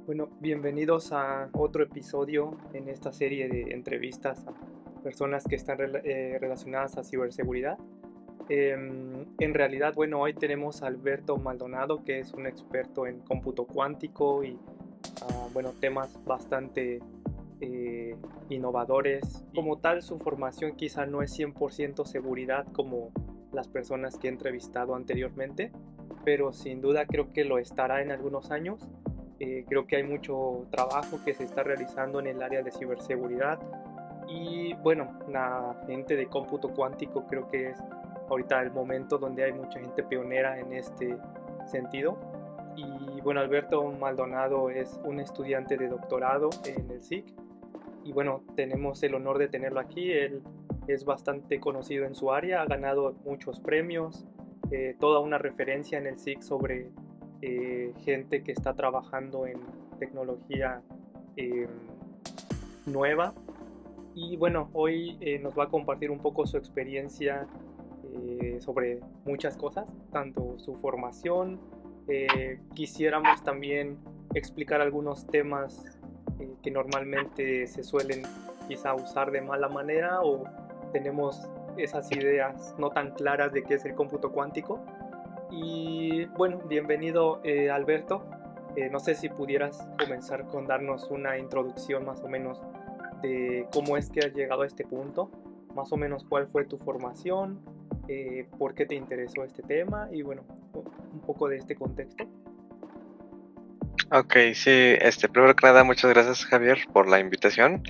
Bueno, bienvenidos a otro episodio en esta serie de entrevistas a personas que están relacionadas a ciberseguridad. En realidad, bueno, hoy tenemos a Alberto Maldonado, que es un experto en cómputo cuántico y, bueno, temas bastante innovadores. Como tal, su formación quizá no es 100% seguridad como las personas que he entrevistado anteriormente, pero sin duda creo que lo estará en algunos años. Creo que hay mucho trabajo que se está realizando en el área de ciberseguridad y bueno, la gente de cómputo cuántico creo que es ahorita el momento donde hay mucha gente pionera en este sentido. Y bueno, Alberto Maldonado es un estudiante de doctorado en el SIC y bueno, tenemos el honor de tenerlo aquí. Él es bastante conocido en su área, ha ganado muchos premios, toda una referencia en el SIC sobre gente que está trabajando en tecnología eh, nueva. Y bueno, hoy nos va a compartir un poco su experiencia sobre muchas cosas, tanto su formación. Quisiéramos también explicar algunos temas que normalmente se suelen quizá usar de mala manera o tenemos esas ideas no tan claras de qué es el cómputo cuántico. Y bueno, bienvenido Alberto. No sé si pudieras comenzar con darnos una introducción más o menos de cómo es que has llegado a este punto, más o menos cuál fue tu formación, por qué te interesó este tema y bueno, un poco de este contexto. Ok, sí, primero que nada, muchas gracias Javier por la invitación.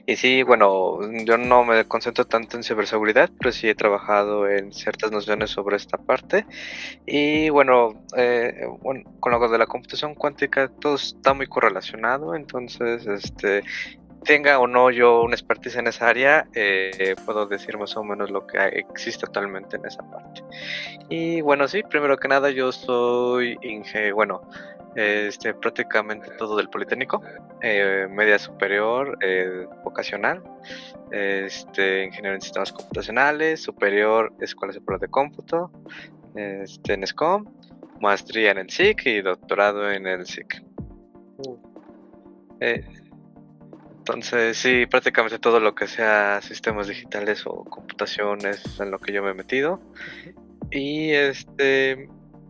Y sí, bueno, yo no me concentro tanto en ciberseguridad, pero sí he trabajado en ciertas nociones sobre esta parte. Y bueno, con lo de la computación cuántica, todo está muy correlacionado, entonces, tenga o no yo una expertise en esa área, puedo decir más o menos lo que existe actualmente en esa parte. Y bueno, sí, primero que nada, yo soy prácticamente todo del Politécnico, media superior, vocacional, ingeniero en sistemas computacionales, superior, escuela superior de cómputo, en SCOM, maestría en el SIC y doctorado en el SIC. Eh, entonces, sí, prácticamente todo lo que sea sistemas digitales o computación es en lo que yo me he metido. Y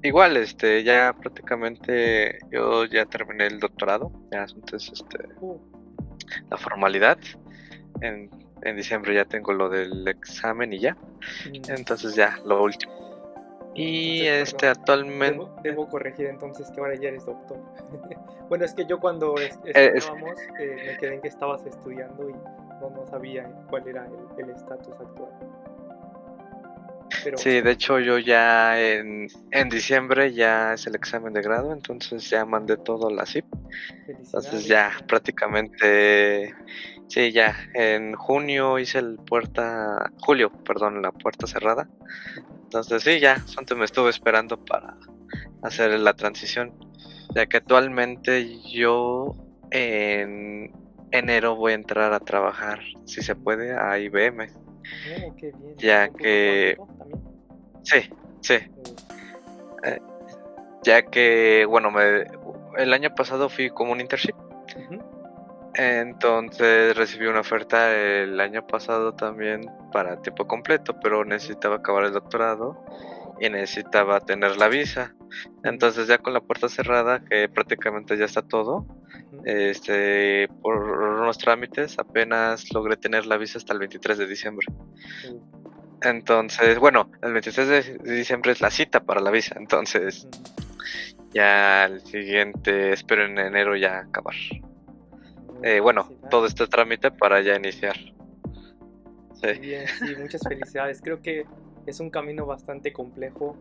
igual, ya prácticamente yo ya terminé el doctorado, ya entonces la formalidad. En, en diciembre ya tengo lo del examen y ya. Entonces ya, lo último. Y Entonces, perdón, actualmente. debo corregir entonces que ahora ya eres doctor. Bueno, es que yo cuando Es, estudiábamos me quedé en que estabas estudiando y no sabía cuál era el estatus actual. Pero sí, de hecho yo ya en diciembre ya es el examen de grado, entonces ya mandé todo a la CIP. Entonces felicidades. ya prácticamente, sí, ya en julio, perdón, la puerta cerrada. Entonces sí, ya, antes me estuve esperando para hacer la transición, ya que actualmente yo en enero voy a entrar a trabajar, si se puede, a IBM, Oh, qué bien. ¿En ya cómputo que, cuántico también? sí, sí, eh, ya que, bueno, el año pasado fui como un internship. Ujú. Entonces recibí una oferta el año pasado también para tiempo completo, pero necesitaba acabar el doctorado y necesitaba tener la visa. Entonces ya con la puerta cerrada, que prácticamente ya está todo, Ujú. por unos trámites apenas logré tener la visa hasta el 23 de diciembre. Uh, Entonces, bueno, el 23 de diciembre es la cita para la visa, entonces ujú. ya el siguiente, espero en enero ya acabar. Bueno, todo Felicidades. este trámite para ya iniciar. Sí. Qué bien, sí, muchas felicidades. Creo que es un camino bastante complejo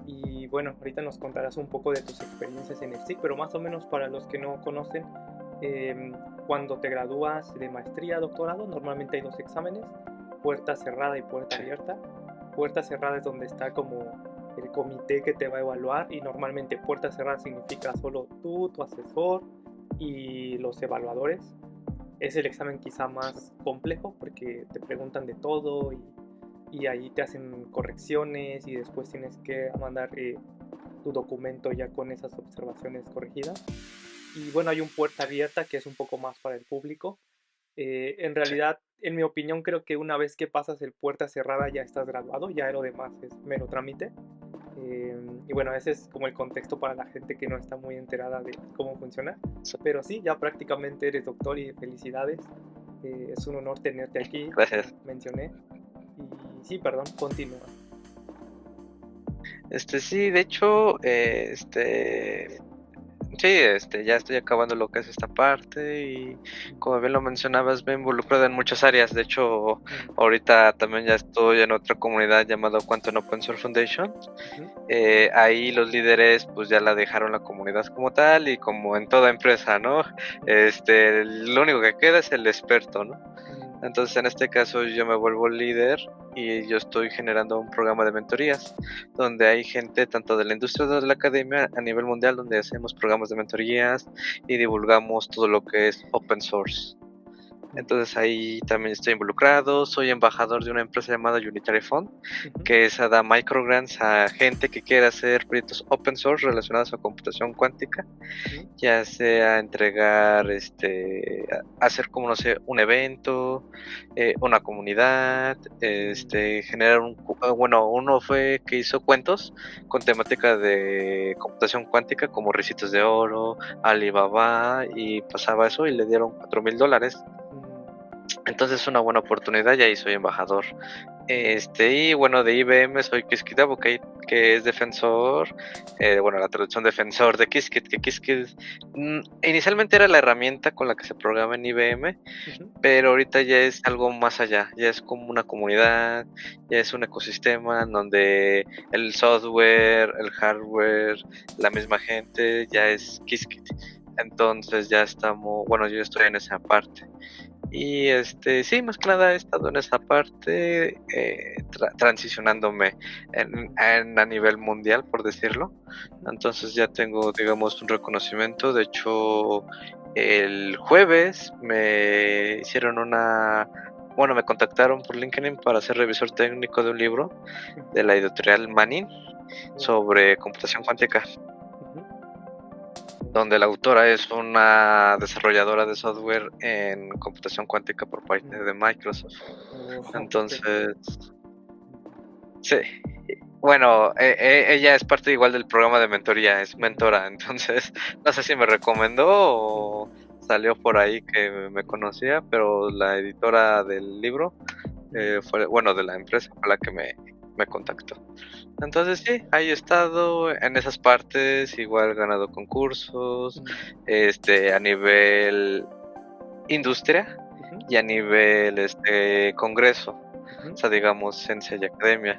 y bueno, ahorita nos contarás un poco de tus experiencias en el SIC, pero más o menos para los que no conocen, em, cuando te gradúas de maestría, doctorado, normalmente hay dos exámenes, puerta cerrada y puerta Sí. abierta. Puerta cerrada es donde está como el comité que te va a evaluar y normalmente puerta cerrada significa solo tú, tu asesor y los evaluadores. Es el examen quizá más complejo porque te preguntan de todo y y ahí te hacen correcciones y después tienes que mandar tu documento ya con esas observaciones corregidas. Y bueno, hay un puerta abierta que es un poco más para el público. En Sí. realidad, en mi opinión, creo que una vez que pasas el puerta cerrada ya estás graduado, ya lo demás es mero trámite. Y bueno, ese es como el contexto para la gente que no está muy enterada de cómo funciona. Sí. Pero sí, ya prácticamente eres doctor y felicidades. Es un honor tenerte aquí, Gracias. como mencioné. Y sí, perdón, continúa. Sí, de hecho, sí, ya estoy acabando lo que es esta parte y como bien lo mencionabas, me he involucrado en muchas áreas. De hecho, Mm, ahorita también ya estoy en otra comunidad llamada Quantum Open Source Foundation. ujú, Ahí los líderes pues ya la dejaron la comunidad como tal y como en toda empresa, ¿no? Lo único que queda es el experto, ¿no? mm, Entonces en este caso yo me vuelvo líder y yo estoy generando un programa de mentorías donde hay gente tanto de la industria de la academia a nivel mundial donde hacemos programas de mentorías y divulgamos todo lo que es open source. mm, Entonces ahí también estoy involucrado, soy embajador de una empresa llamada Unitary Fund, ujú, que esa da microgrants a gente que quiera hacer proyectos open source relacionados a computación cuántica, ujú, ya sea entregar, hacer como no sé, un evento, una comunidad, mm, generar bueno, uno fue que hizo cuentos con temática de computación cuántica como Ricitos de Oro, Alibaba y pasaba eso y le dieron $4,000. mm, Entonces es una buena oportunidad y ahí soy embajador. Y bueno, de IBM soy Qiskit que es defensor, bueno, la traducción defensor de Qiskit, que Qiskit inicialmente era la herramienta con la que se programa en IBM, ujú, pero ahorita ya es algo más allá, ya es como una comunidad, ya es un ecosistema en donde el software, el hardware, la misma gente, ya es mm, Qiskit. Entonces ya estamos, bueno, yo estoy en esa parte. Y sí, más que nada he estado en esa parte, transicionándome a nivel mundial, por decirlo. ujú, Entonces ya tengo, digamos, un reconocimiento. De hecho, el jueves me hicieron bueno, me contactaron por LinkedIn para ser revisor técnico de un libro ujú, de la editorial Manin wow, sobre computación cuántica, ujú, oh, donde la autora es una desarrolladora de software en computación cuántica por parte de mm, Microsoft. oh, qué Entonces, padre. Ujú, sí. Bueno, ella es parte igual del programa de mentoría, es ujú, mentora, entonces no sé si me recomendó o mm, salió por ahí que me conocía, pero la editora del libro mm, fue, bueno, de la empresa fue la que me contactó. Entonces sí, ahí he estado en esas partes, igual ganado concursos, mm, a nivel industria ujú, y a nivel congreso, o ujú, sea, digamos, ciencia y academia.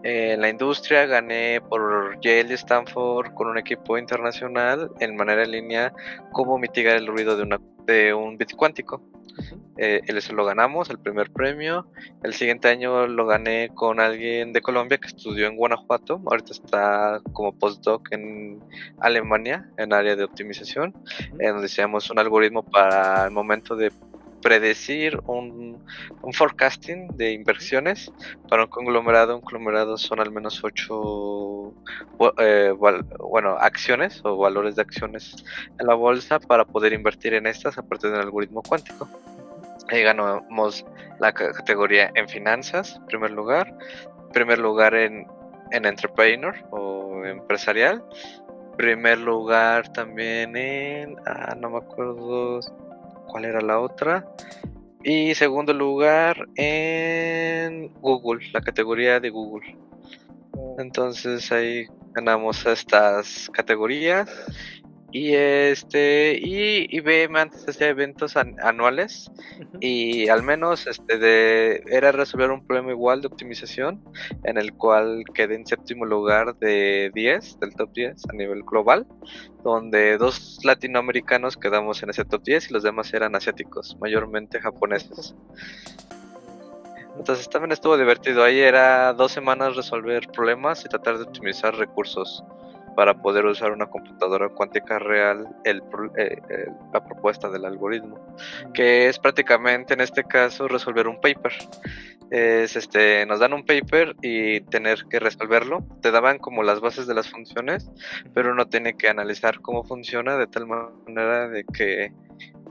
En la industria gané por Yale y Stanford con un equipo internacional en manera en línea cómo mm, mitigar el ruido de un bit cuántico. ujú, Eso lo ganamos, el primer premio. El siguiente año lo gané con alguien de Colombia que estudió en Guanajuato. Ahorita está como postdoc en Alemania, en área de optimización, ujú, en donde hicimos un algoritmo para el momento de predecir un forecasting de ujú, inversiones para un conglomerado. Un conglomerado son al menos 8 bueno, acciones o valores de acciones en la bolsa para poder invertir en estas a partir de un algoritmo cuántico. ujú, Ahí ganamos la categoría en finanzas, primer lugar en entrepreneur o mm, empresarial, primer lugar también no me acuerdo cuál era la otra, y segundo lugar en Google, la categoría de Google. oh, Entonces ahí ganamos estas categorías. Y IBM antes hacía eventos anuales ujú, y al menos era resolver un problema igual de optimización en el cual quedé en séptimo lugar de 10 del top 10 a nivel global, donde dos latinoamericanos quedamos en ese top 10 y los demás eran asiáticos, mayormente japoneses. oh, ujú, Entonces también estuvo divertido. Ahí era 2 semanas resolver problemas y tratar de mm, optimizar recursos para mm, poder usar una computadora cuántica real, la propuesta del algoritmo, mm, que es prácticamente en este caso resolver un paper. nos dan un paper y tener que resolverlo. Te daban como las bases de las funciones, pero uno tiene que analizar cómo funciona de tal manera de que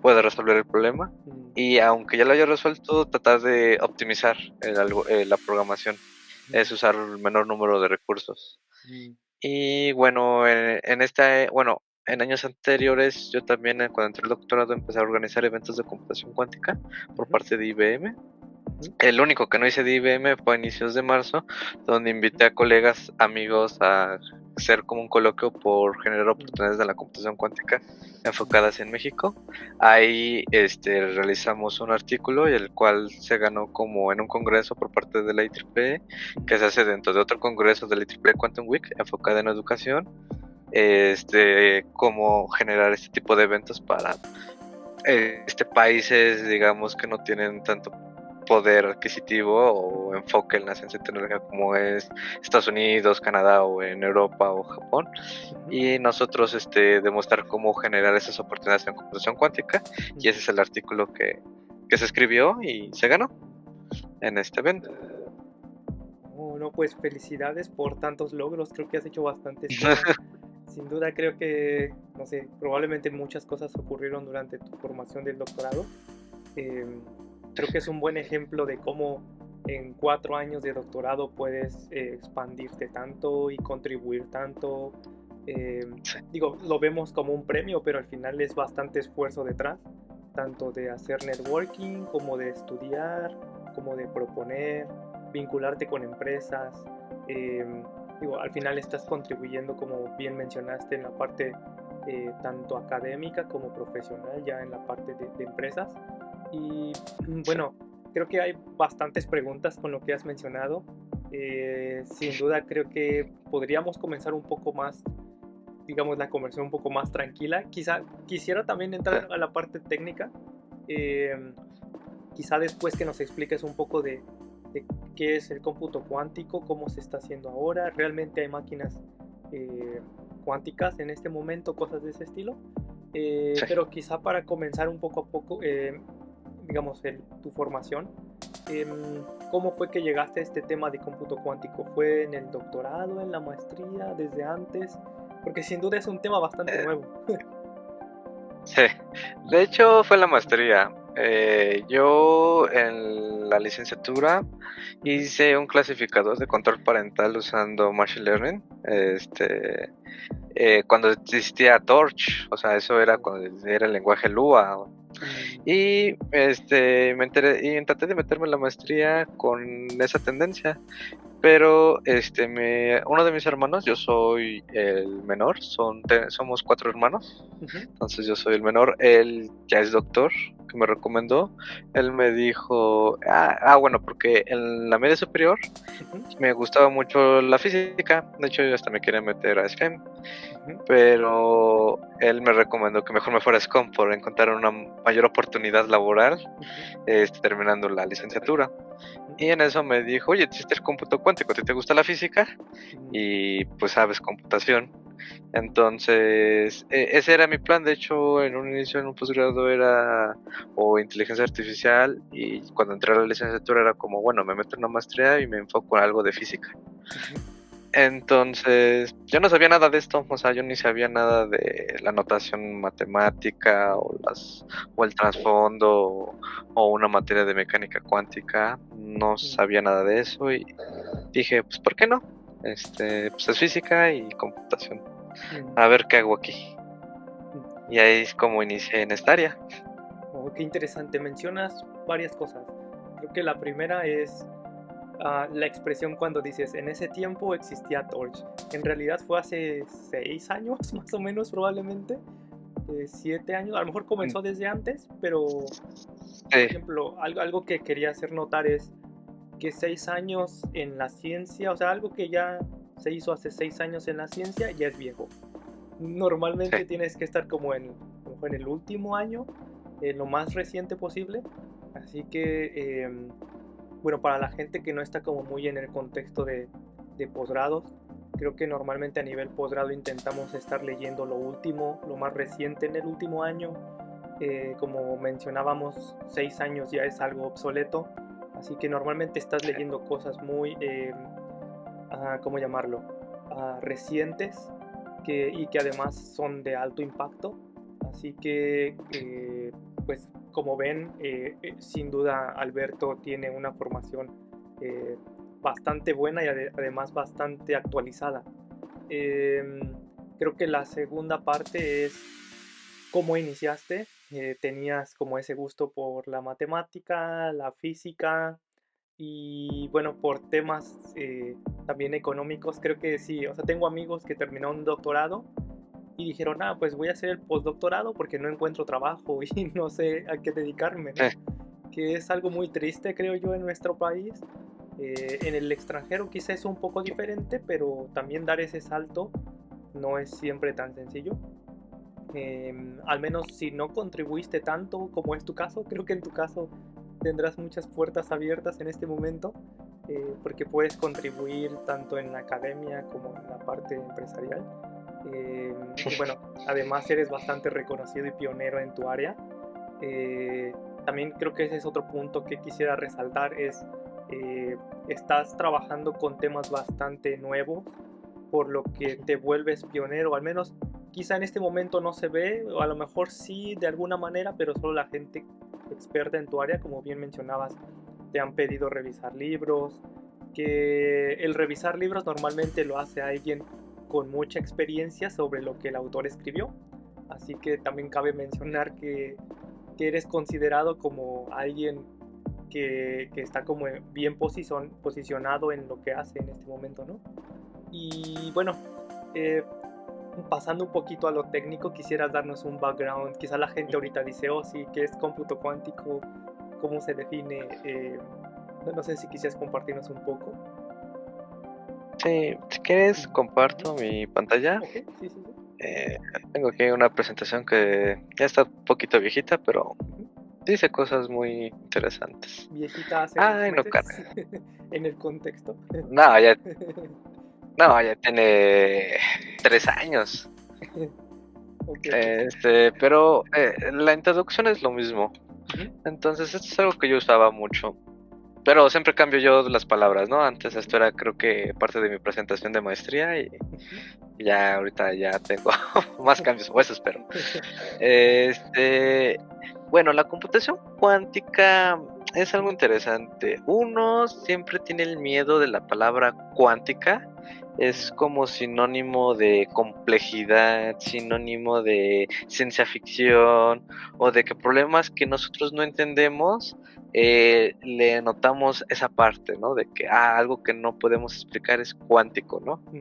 pueda resolver el problema. Y aunque ya lo haya resuelto, tratar de optimizar la programación. Es usar el menor número de recursos. Y bueno, en años anteriores yo también cuando entré al doctorado empecé a organizar eventos de computación cuántica por parte de IBM. El único que no hice de IBM fue a inicios de marzo, donde invité a colegas, amigos a hacer como un coloquio por generar oportunidades de la computación cuántica enfocadas en México. Ahí realizamos un artículo y el cual se ganó como en un congreso por parte de la IEEE, que se hace dentro de otro congreso de la IEEE Quantum Week enfocada en educación, cómo generar este tipo de eventos para países, digamos, que no tienen tanto poder adquisitivo o enfoque en la ciencia y tecnología como es Estados Unidos, Canadá o en Europa o Japón, y nosotros demostrar cómo generar esas oportunidades en computación cuántica, y ese es el artículo que se escribió y se ganó en este evento. No, pues felicidades por tantos logros, creo que has hecho bastantes cosas. Sin duda creo que, no sé, probablemente muchas cosas ocurrieron durante tu formación del doctorado. Creo que es un buen ejemplo de cómo en 4 años de doctorado puedes expandirte tanto y contribuir tanto. Digo, lo vemos como un premio, pero al final es bastante esfuerzo detrás, tanto de hacer networking como de estudiar, como de proponer, vincularte con empresas. Digo, al final estás contribuyendo, como bien mencionaste, en la parte tanto académica como profesional, ya en la parte de empresas. Y bueno, creo que hay bastantes preguntas con lo que has mencionado. Sin duda creo que podríamos comenzar un poco más, digamos, la conversación un poco más tranquila. Quizá quisiera también entrar a la parte técnica. Eh, Quizá después que nos expliques un poco de qué es el cómputo cuántico, cómo se está haciendo ahora, realmente hay máquinas cuánticas en este momento, cosas de ese estilo. Pero quizá para comenzar un poco a poco, digamos, tu formación, ¿cómo fue que llegaste a este tema de cómputo cuántico? ¿Fue en el doctorado, en la maestría, desde antes? Porque sin duda es un tema bastante nuevo. Sí, de hecho fue la maestría. Yo en la licenciatura hice un clasificador de control parental usando Machine Learning. Cuando existía Torch, o sea, eso era cuando era el lenguaje Lua. Y me enteré y traté de meterme en la maestría con esa tendencia. Pero uno de mis hermanos, yo soy el menor, somos 4 hermanos, entonces yo soy el menor, él ya es doctor, que me recomendó, él me dijo, bueno, porque en la media superior me gustaba mucho la física, de hecho yo hasta me quería meter a STEM, pero él me recomendó que mejor me fuera a SCOM por encontrar una mayor oportunidad laboral, terminando la licenciatura. Y en eso me dijo, oye, existe el cómputo cuántico, ¿te gusta la física? Y pues sabes computación. Entonces, ese era mi plan. De hecho, en un inicio, en un posgrado era o inteligencia artificial, y cuando entré a la licenciatura era como, bueno, me meto en una maestría y me enfoco en algo de física. Entonces, yo no sabía nada de esto, o sea, yo ni sabía nada de la notación matemática o el trasfondo o una materia de mecánica cuántica, no sabía nada de eso y dije, pues, ¿por qué no? Pues es física y computación, a ver qué hago aquí. Y ahí es como inicié en esta área. Oh, qué interesante, mencionas varias cosas. Creo que la primera es la expresión cuando dices, en ese tiempo existía Torch. En realidad fue hace 6 años, más o menos, probablemente. 7 años, a lo mejor comenzó desde antes, pero, por Sí, ejemplo, algo que quería hacer notar es que 6 años en la ciencia, o sea, algo que ya se hizo hace 6 años en la ciencia, ya es viejo. sí, Normalmente tienes que estar como a lo mejor en el último año, lo más reciente posible. Así que, bueno, para la gente que no está como muy en el contexto de posgrados, creo que normalmente a nivel posgrado intentamos estar leyendo lo último, lo más reciente en el último año. Como mencionábamos, 6 años ya es algo obsoleto. Así que normalmente estás leyendo cosas muy, ¿cómo llamarlo? Recientes y que además son de alto impacto. Así que, pues como ven, sin duda Alberto tiene una formación eh, bastante buena y además bastante actualizada. Em, Creo que la segunda parte es cómo iniciaste. Tenías como ese gusto por la matemática, la física y bueno, por temas también económicos, creo que sí. O sea, tengo amigos que terminaron un doctorado y dijeron, pues voy a hacer el postdoctorado porque no encuentro trabajo y no sé a qué dedicarme, ¿no? Sí, Que es algo muy triste, creo yo, en nuestro país. En el extranjero quizá es un poco diferente, pero también dar ese salto no es siempre tan sencillo. Al menos si no contribuiste tanto como es tu caso, creo que en tu caso tendrás muchas puertas abiertas en este momento, porque puedes contribuir tanto en la academia como en la parte empresarial. Y bueno, además eres bastante reconocido y pionero en tu área. Eh, También creo que ese es otro punto que quisiera resaltar, eh, estás trabajando con temas bastante nuevos, por lo que te vuelves pionero, al menos quizá en este momento no se ve, o a lo mejor sí de alguna manera, pero solo la gente experta en tu área, como bien mencionabas, te han pedido revisar libros, que el revisar libros normalmente lo hace alguien con mucha experiencia sobre lo que el autor escribió, así que también cabe mencionar que eres considerado como alguien que está como bien posicionado en lo que hace en este momento, ¿no? Y bueno, eh, pasando un poquito a lo técnico, quisieras darnos un background. Quizá la gente ahorita dice, oh sí, ¿qué es cómputo cuántico? ¿Cómo se define? No sé si quisieras compartirnos un poco. sí, si quieres Ujú. comparto mi pantalla. Ok, sí, sí, sí. Eh, Tengo aquí una presentación que ya está un poquito viejita, pero Ujú. dice cosas muy interesantes. Viejita hace unos Ay, no meses carga. en el contexto. No, ya, no, ya tiene 3 años. Ok, ok, sí. Pero la introducción es lo mismo. Ujú, Entonces, esto es algo que yo usaba mucho. Pero siempre cambio yo las palabras, ¿no? Antes ujú, esto era creo que parte de mi presentación de maestría y ujú. ya ahorita ya tengo más cambios, o eso espero. Este, bueno, la computación cuántica es algo interesante. Uno siempre tiene el miedo de la palabra cuántica. Es como sinónimo de complejidad, sinónimo de ciencia ficción o de que problemas que nosotros no entendemos le notamos esa parte, ¿no? De que algo que no podemos explicar es cuántico, ¿no? Mm,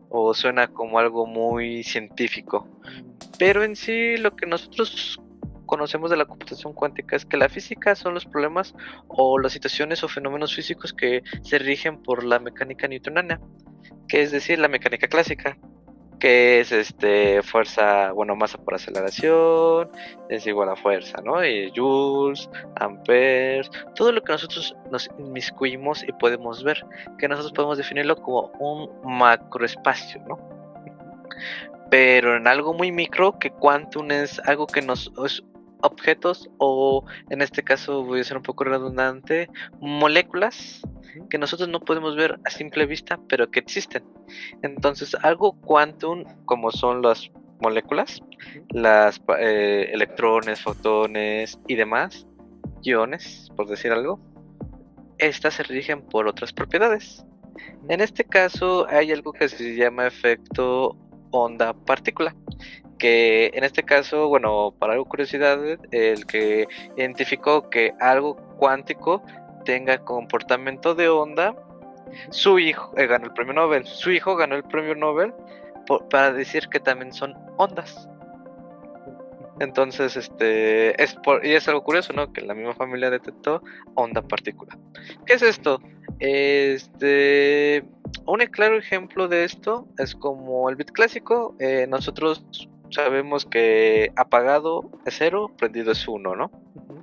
O suena como algo muy científico. mm, Pero en sí lo que nosotros conocemos de la computación cuántica es que la física son los problemas o las situaciones o fenómenos físicos que se rigen por la mecánica newtoniana, que es decir, la mecánica clásica, que es fuerza, bueno, masa por aceleración, es igual a fuerza, ¿no? Y joules, amperes, todo lo que nosotros nos inmiscuimos y podemos ver, que nosotros podemos definirlo como un macroespacio, ¿no? ujú, Pero en algo muy micro, que quantum es algo que nos es objetos o en este caso voy a ser un poco redundante, moléculas ujú, que nosotros no podemos ver a simple vista, pero que existen. Entonces, algo quantum, como son las moléculas, ujú, las electrones, fotones y demás, iones, por decir algo, estas se rigen por otras propiedades. ujú, En este caso hay algo que se llama efecto onda-partícula, que en este caso, bueno, para algo curiosidad, el que identificó que algo cuántico tenga comportamiento de onda, ujú, su hijo ganó el premio Nobel. Su hijo ganó el premio Nobel para decir que también son ondas. ujú, Entonces, y es algo curioso, ¿no? Que la misma familia detectó onda-partícula. ¿Qué es esto? Este, un claro ejemplo de esto es como el bit clásico. Nosotros sabemos que apagado es 0, prendido es 1, ¿no? ujú,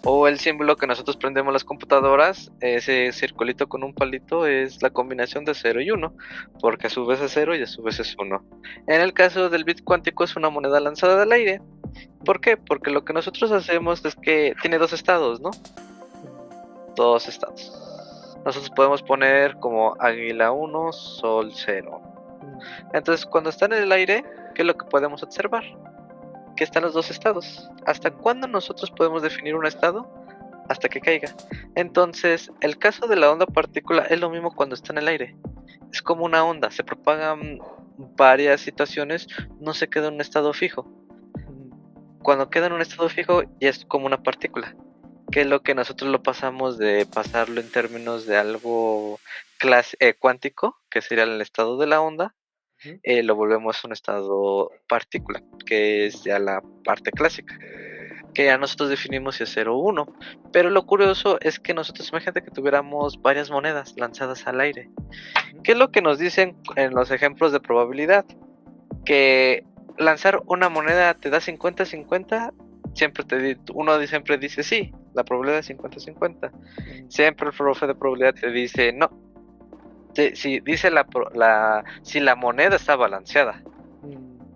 O el símbolo que nosotros prendemos las computadoras, ese circulito con un palito es la combinación de 0 y 1, porque a su vez es 0 y a su vez es 1. En el caso del bit cuántico es una moneda lanzada al aire. ¿Por qué? Porque lo que nosotros hacemos es que tiene dos estados, ¿no? ujú. dos estados. Nosotros podemos poner como águila 1, sol 0. Entonces, cuando están en el aire, ¿qué es lo que podemos observar? Que están los dos estados. ¿Hasta cuándo nosotros podemos definir un estado? Hasta que caiga. Entonces, el caso de la onda partícula es lo mismo cuando está en el aire. Es como una onda, se propagan varias situaciones, no se queda en un estado fijo. Cuando queda en un estado fijo, ya es como una partícula, que es lo que nosotros lo pasamos de pasarlo en términos de algo cuántico, que sería el estado de la onda, lo volvemos a un estado partícula, que es ya la parte clásica, que ya nosotros definimos si es 0 o 1. Pero lo curioso es que nosotros, imagínate que tuviéramos varias monedas lanzadas al aire. ¿Qué es lo que nos dicen en los ejemplos de probabilidad? Que lanzar una moneda te da 50-50. Uno siempre dice sí, la probabilidad es 50-50. Siempre el profe de probabilidad te dice no. Si dice si la moneda está balanceada.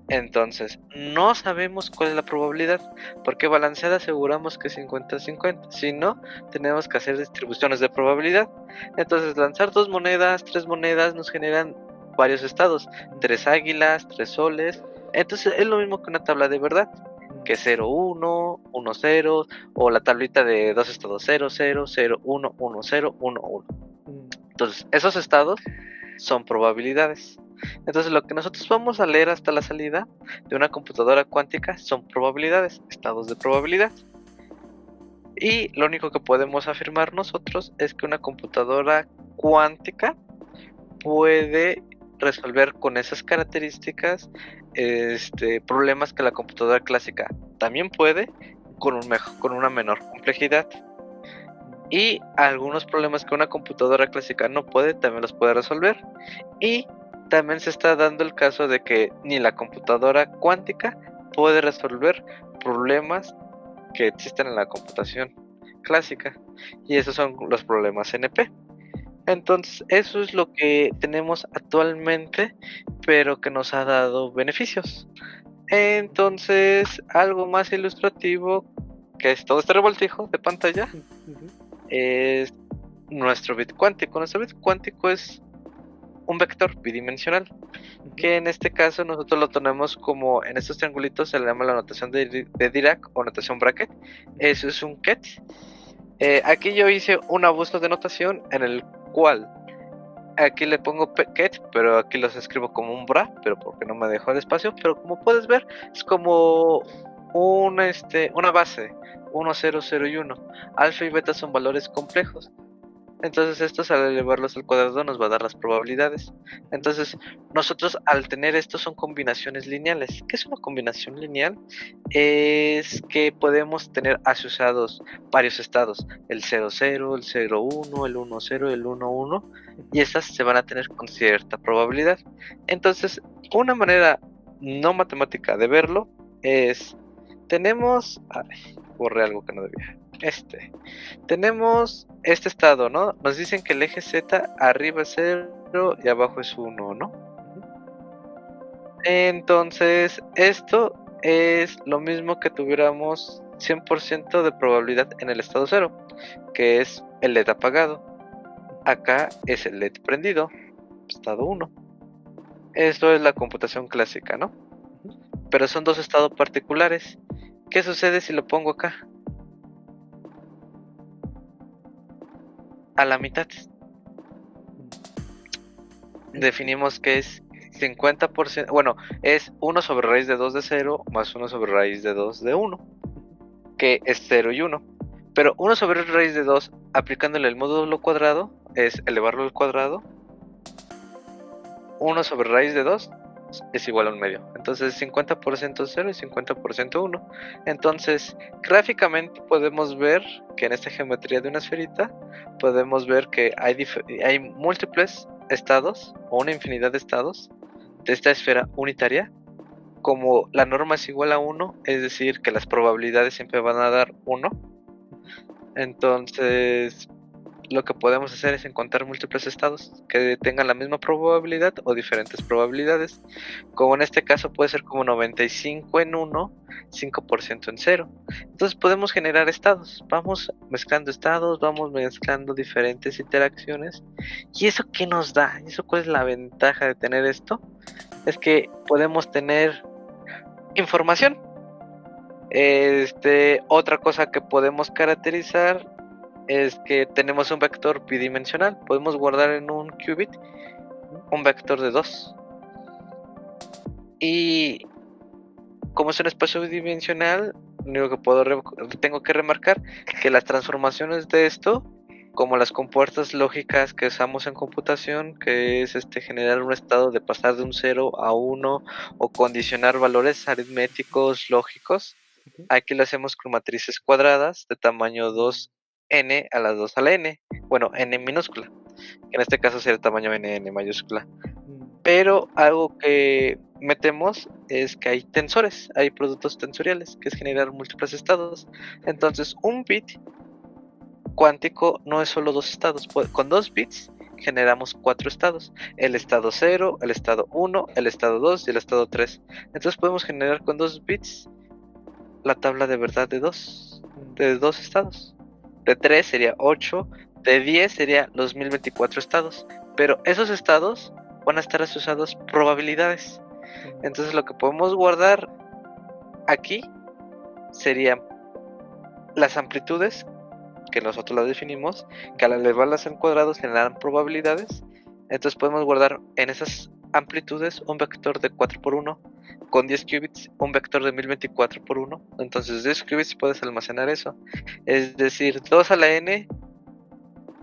Entonces, no sabemos cuál es la probabilidad, porque balanceada aseguramos que es 50-50. Si no, tenemos que hacer distribuciones de probabilidad. Entonces, lanzar 2 monedas, 3 monedas nos generan varios estados, 3 águilas, 3 soles. Entonces, es lo mismo que una tabla de verdad, que 0-1, 1-0, o la tablita de 2 estados, 0-0, 0-1, 1-0, 1-1. Entonces, esos estados son probabilidades. Entonces, lo que nosotros vamos a leer hasta la salida de una computadora cuántica son probabilidades, estados de probabilidad. Y lo único que podemos afirmar nosotros es que una computadora cuántica puede resolver con esas características problemas que la computadora clásica también puede, con una menor complejidad. Y algunos problemas que una computadora clásica no puede, también los puede resolver. Y también se está dando el caso de que ni la computadora cuántica puede resolver problemas que existen en la computación clásica. Y esos son los problemas NP. Entonces, eso es lo que tenemos actualmente, pero que nos ha dado beneficios. Entonces, algo más ilustrativo, que es todo este revoltijo de pantalla, es nuestro bit cuántico. Nuestro bit cuántico es un vector bidimensional, que en este caso nosotros lo tenemos como en estos triangulitos, se le llama la notación de Dirac o notación bracket. Eso es un ket. Aquí yo hice un abuso de notación en el cual aquí le pongo ket, pero aquí los escribo como un bra, pero porque no me dejó el espacio. Pero como puedes ver, es como una base, 1, 0, 0 y 1. Alfa y beta son valores complejos. Entonces estos, al elevarlos al cuadrado, nos va a dar las probabilidades. Entonces nosotros, al tener estos, son combinaciones lineales. ¿Qué es una combinación lineal? Es que podemos tener asociados varios estados, el 0-0, el 0-1, el 1-0, el 1-1, y estas se van a tener con cierta probabilidad. Entonces, una manera no matemática de verlo es, tenemos... borré algo que no debía. Tenemos este estado, ¿no? Nos dicen que el eje Z arriba es 0 y abajo es 1, ¿no? Entonces, esto es lo mismo que tuviéramos 100% de probabilidad en el estado 0, que es el LED apagado. Acá es el LED prendido, estado 1. Esto es la computación clásica, ¿no? Pero son dos estados particulares. ¿Qué sucede si lo pongo acá? A la mitad. Definimos que es 50%, bueno, es 1 sobre raíz de 2 de 0 más 1 sobre raíz de 2 de 1, que es 0 y 1. Pero 1 sobre raíz de 2, aplicándole el módulo cuadrado, es elevarlo al cuadrado. 1 sobre raíz de 2 es igual a un medio. Entonces 50% 0 y 50% 1. Entonces, gráficamente podemos ver que en esta geometría de una esferita, podemos ver que hay múltiples estados o una infinidad de estados de esta esfera unitaria. Como la norma es igual a 1, es decir, que las probabilidades siempre van a dar 1. Entonces, lo que podemos hacer es encontrar múltiples estados que tengan la misma probabilidad o diferentes probabilidades. Como en este caso puede ser como 95 en 1, 5% en 0. Entonces podemos generar estados. Vamos mezclando estados, vamos mezclando diferentes interacciones. ¿Y eso qué nos da? ¿Y eso cuál es la ventaja de tener esto? Es que podemos tener información. Otra cosa que podemos caracterizar es que tenemos un vector bidimensional. Podemos guardar en un qubit un vector de 2. Y como es un espacio bidimensional, lo que tengo que remarcar que las transformaciones de esto, como las compuertas lógicas que usamos en computación, que es generar un estado de pasar de un 0 a 1 o condicionar valores aritméticos lógicos, aquí lo hacemos con matrices cuadradas de tamaño 2n a la 2 a la n, bueno, n minúscula, que en este caso sería el tamaño n mayúscula. Pero algo que metemos es que hay tensores, hay productos tensoriales, que es generar múltiples estados. Entonces, un bit cuántico no es solo 2 estados. Con 2 bits generamos 4 estados. El estado 0, el estado 1, el estado 2 y el estado 3. Entonces podemos generar con 2 bits la tabla de verdad de 2 estados. De 3 sería 8, de 10 sería los 1024 estados. Pero esos estados van a estar asociados probabilidades. Entonces lo que podemos guardar aquí serían las amplitudes, que nosotros las definimos, que al elevarlas en cuadrados generan probabilidades. Entonces podemos guardar en esas amplitudes un vector de 4 por 1, con 10 qubits un vector de 1024 por 1. Entonces 10 qubits puedes almacenar eso. Es decir, 2 a la n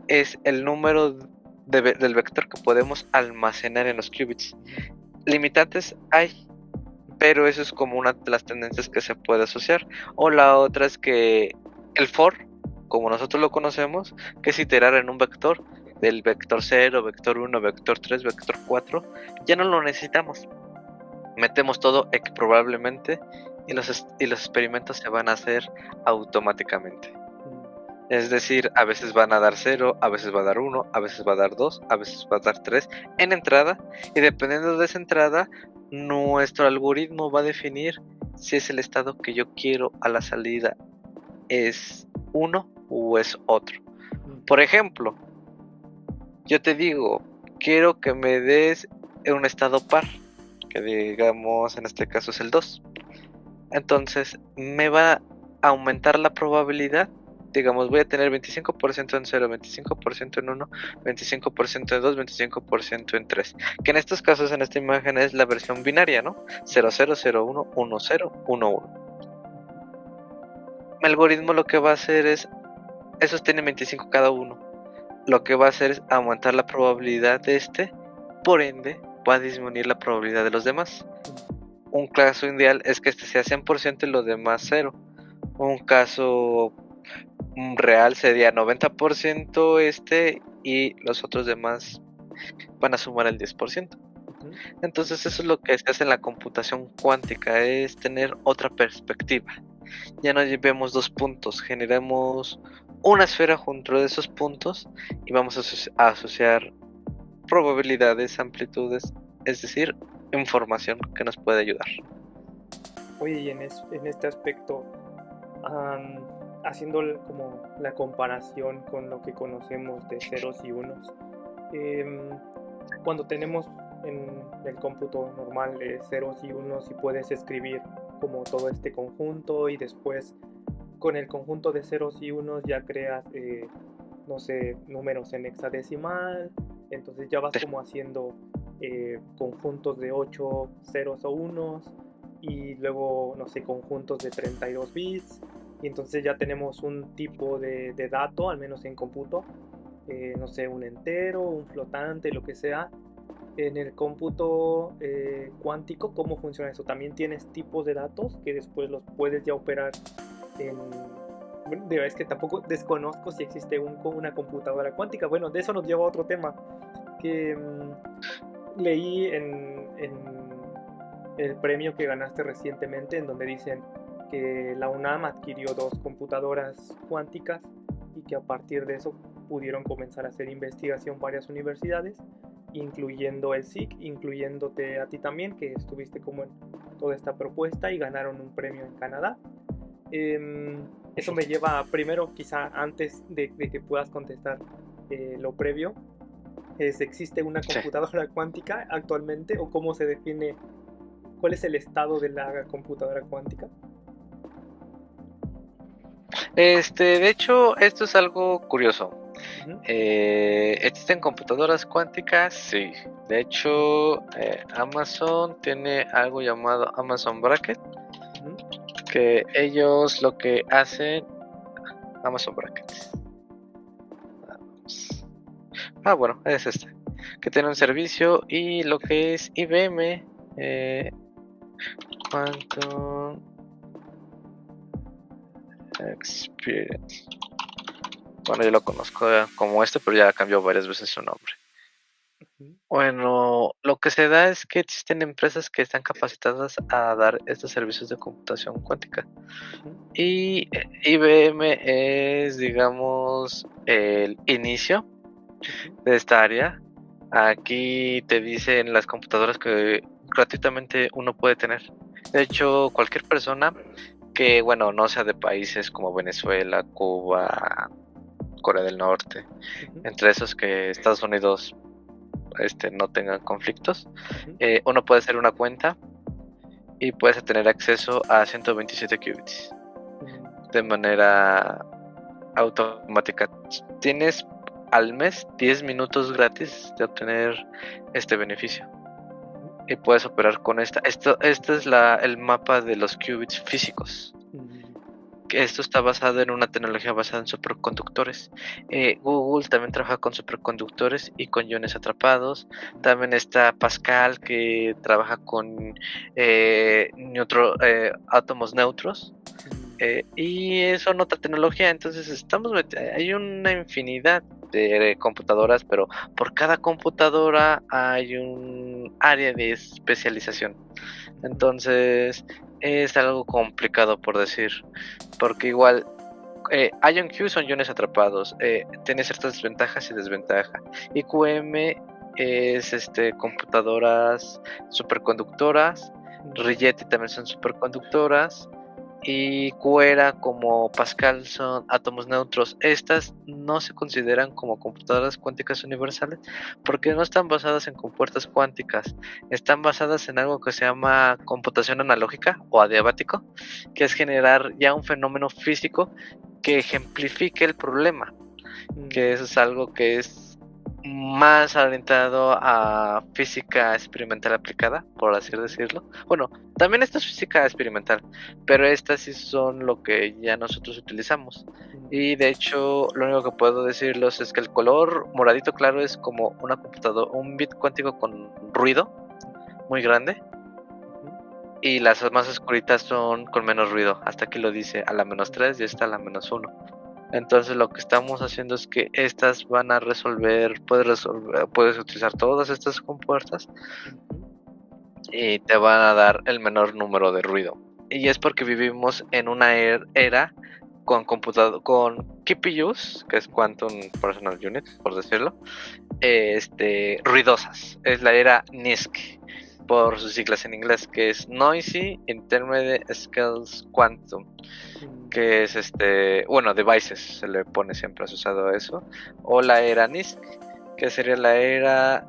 es el número del vector que podemos almacenar en los qubits. Limitantes hay, pero eso es como una de las tendencias que se puede asociar. O la otra es que el for, como nosotros lo conocemos, que es iterar en un vector, del vector 0, vector 1, vector 3, vector 4, ya no lo necesitamos. Metemos todo probablemente y los experimentos se van a hacer automáticamente. Es decir, a veces van a dar 0, a veces va a dar 1, a veces va a dar 2, a veces va a dar 3 en entrada, y dependiendo de esa entrada, nuestro algoritmo va a definir si es el estado que yo quiero a la salida es uno o es otro. Por ejemplo, yo te digo, quiero que me des un estado par, que digamos en este caso es el 2. Entonces me va a aumentar la probabilidad. Digamos, voy a tener 25% en 0, 25% en 1, 25% en 2, 25% en 3. Que en estos casos, en esta imagen, es la versión binaria, ¿no? 0, 0, 0, 1, 1, 0, 1, 1. Mi algoritmo lo que va a hacer es, esos tienen 25 cada uno. Lo que va a hacer es aumentar la probabilidad de por ende, va a disminuir la probabilidad de los demás. Un caso ideal es que este sea 100% y los demás 0. Un caso real sería 90% y los otros demás van a sumar el 10%. Entonces eso es lo que se hace en la computación cuántica, es tener otra perspectiva. Ya no vemos 2 puntos, generamos una esfera junto de esos puntos y vamos a asociar probabilidades, amplitudes, es decir, información que nos puede ayudar. Oye, y en este aspecto, haciendo como la comparación con lo que conocemos de ceros y unos, cuando tenemos en el cómputo normal de ceros y unos y puedes escribir como todo este conjunto y después con el conjunto de ceros y unos ya creas, no sé, números en hexadecimal, entonces ya vas como haciendo conjuntos de 8 ceros o unos y luego, no sé, conjuntos de 32 bits y entonces ya tenemos un tipo de dato, al menos en cómputo, no sé, un entero, un flotante, lo que sea. En el cómputo cuántico, ¿cómo funciona eso? También tienes tipos de datos que después los puedes ya operar en... Bueno, es que tampoco desconozco si existe una computadora cuántica. Bueno, de eso nos lleva a otro tema que leí en el premio que ganaste recientemente, en donde dicen que la UNAM adquirió 2 computadoras cuánticas y que a partir de eso pudieron comenzar a hacer investigación varias universidades, incluyendo el SIC, incluyéndote a ti también, que estuviste como en toda esta propuesta y ganaron un premio en Canadá. Eso me lleva a, primero, quizá antes de que puedas contestar lo previo, ¿existe una Sí. computadora cuántica actualmente o cómo se define, cuál es el estado de la computadora cuántica? De hecho, esto es algo curioso. Ujú, ¿Existen computadoras cuánticas? Sí. De hecho, Amazon tiene algo llamado Amazon Bracket, ujú, que ellos lo que hacen... Amazon Bracket. Bueno, es que tiene un servicio y lo que es IBM, Quantum Experience. Bueno, yo lo conozco como pero ya cambió varias veces su nombre. ujú, Bueno, lo que se da es que existen empresas que están capacitadas a dar estos servicios de computación cuántica. ujú, Y IBM es, digamos, el inicio ujú, de esta área. Aquí te dicen las computadoras que gratuitamente uno puede tener. De hecho, cualquier persona que, bueno, no sea de países como Venezuela, Cuba, Corea del Norte, ujú, entre esos que Estados Unidos no tengan conflictos, ujú, uno puede hacer una cuenta y puedes tener acceso a 127 qubits ujú, de manera automática. Tienes al mes 10 minutos gratis de obtener este beneficio ujú, y puedes operar con esta. Este es el mapa de los qubits físicos. ujú, Esto está basado en una tecnología basada en superconductores. Google también trabaja con superconductores y con iones atrapados. También está Pascal, que trabaja con átomos neutros. ujú, Y son otra tecnología. Entonces hay una infinidad de computadoras, pero por cada computadora hay un área de especialización. ujú, Entonces es algo complicado por decir, porque igual IonQ son iones atrapados, tiene ciertas desventajas y desventajas. IQM es computadoras superconductoras, ujú, Rigetti también son superconductoras, y Cura como Pascal son átomos neutros. Estas no se consideran como computadoras cuánticas universales porque no están basadas en compuertas cuánticas, están basadas en algo que se llama computación analógica o adiabático, que es generar ya un fenómeno físico que ejemplifique el problema, que ujú, eso es algo que es más orientado a física experimental aplicada, por así ujú, decirlo. Bueno, también esto es física experimental, pero estas sí son lo que ya nosotros utilizamos. ujú, Y de hecho, lo único que puedo decirles es que el color moradito claro es como una computadora, un bit cuántico con ruido muy grande, ujú, y las más oscuritas son con menos ruido. Hasta aquí lo dice a la -3 y esta a la -1. Entonces lo que estamos haciendo es que estas van a puedes utilizar todas estas compuertas ujú, y te van a dar el menor número de ruido. Y es porque vivimos en una era con QPUs, que es Quantum Personal Unit, por decirlo, ruidosas. Es la era NISQ, por sus siglas en inglés, que es Noisy Intermediate Scales Quantum, ujú, que es devices, se le pone siempre asociado a eso, o la era NISQ, que sería la era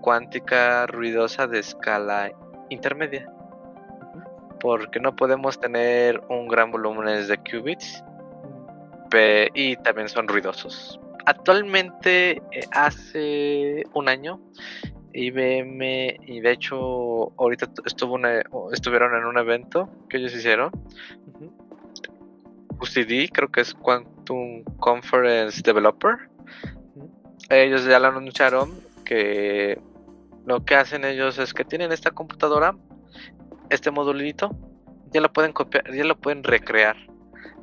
cuántica ruidosa de escala intermedia, ujú, porque no podemos tener un gran volumen de qubits ujú, y también son ruidosos. Actualmente, hace un año, IBM, y de hecho ahorita estuvieron en un evento que ellos hicieron, ujú, QCD, creo que es Quantum Conference Developer. ujú, Ellos ya lo anunciaron que lo que hacen ellos es que tienen esta computadora, este modulito, ya lo pueden copiar, ya lo pueden recrear.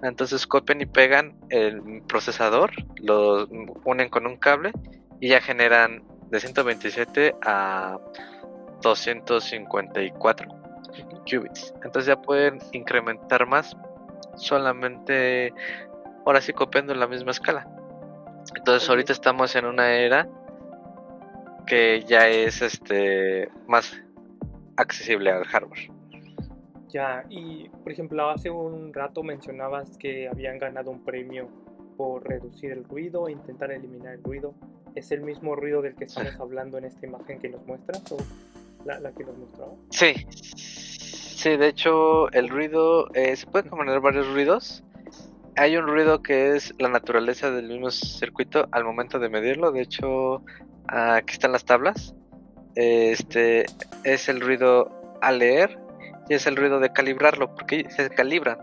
Entonces copian y pegan el procesador, lo unen con un cable y ya generan de 127 a 254 ujú. qubits. Entonces ya pueden incrementar más solamente ahora sí copiando en la misma escala. Entonces ahorita estamos en una era que ya es más accesible al hardware. Ya, y por ejemplo, hace un rato mencionabas que habían ganado un premio por reducir el ruido e intentar eliminar el ruido. ¿Es el mismo ruido del que Sí. estamos hablando en esta imagen que nos muestras o la que nos mostraba? Sí, de hecho el ruido, se pueden combinar varios ruidos. Hay un ruido que es la naturaleza del mismo circuito al momento de medirlo. De hecho, aquí están las tablas. Es el ruido al leer y es el ruido de calibrarlo, porque se calibran.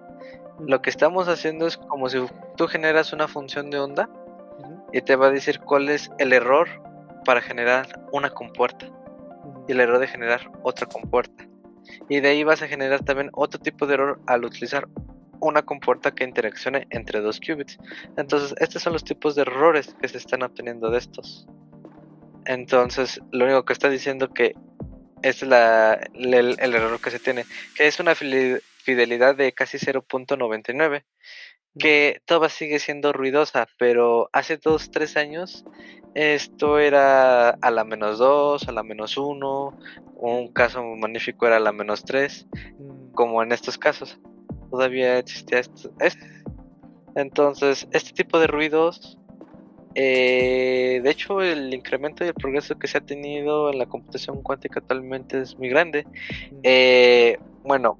Lo que estamos haciendo es como si tú generas una función de onda y te va a decir cuál es el error para generar una compuerta y el error de generar otra compuerta. Y de ahí vas a generar también otro tipo de error al utilizar una compuerta que interaccione entre dos qubits. Entonces, estos son los tipos de errores que se están obteniendo de estos. Entonces, lo único que está diciendo que es el error que se tiene, que es una fidelidad de casi 0.99, que todavía sigue siendo ruidosa, pero hace 2-3 años esto era a la -2, a la -1, un caso magnífico era a la -3, como en estos casos. Todavía existía esto. Entonces, este tipo de ruidos, de hecho, el incremento y el progreso que se ha tenido en la computación cuántica actualmente es muy grande. Bueno,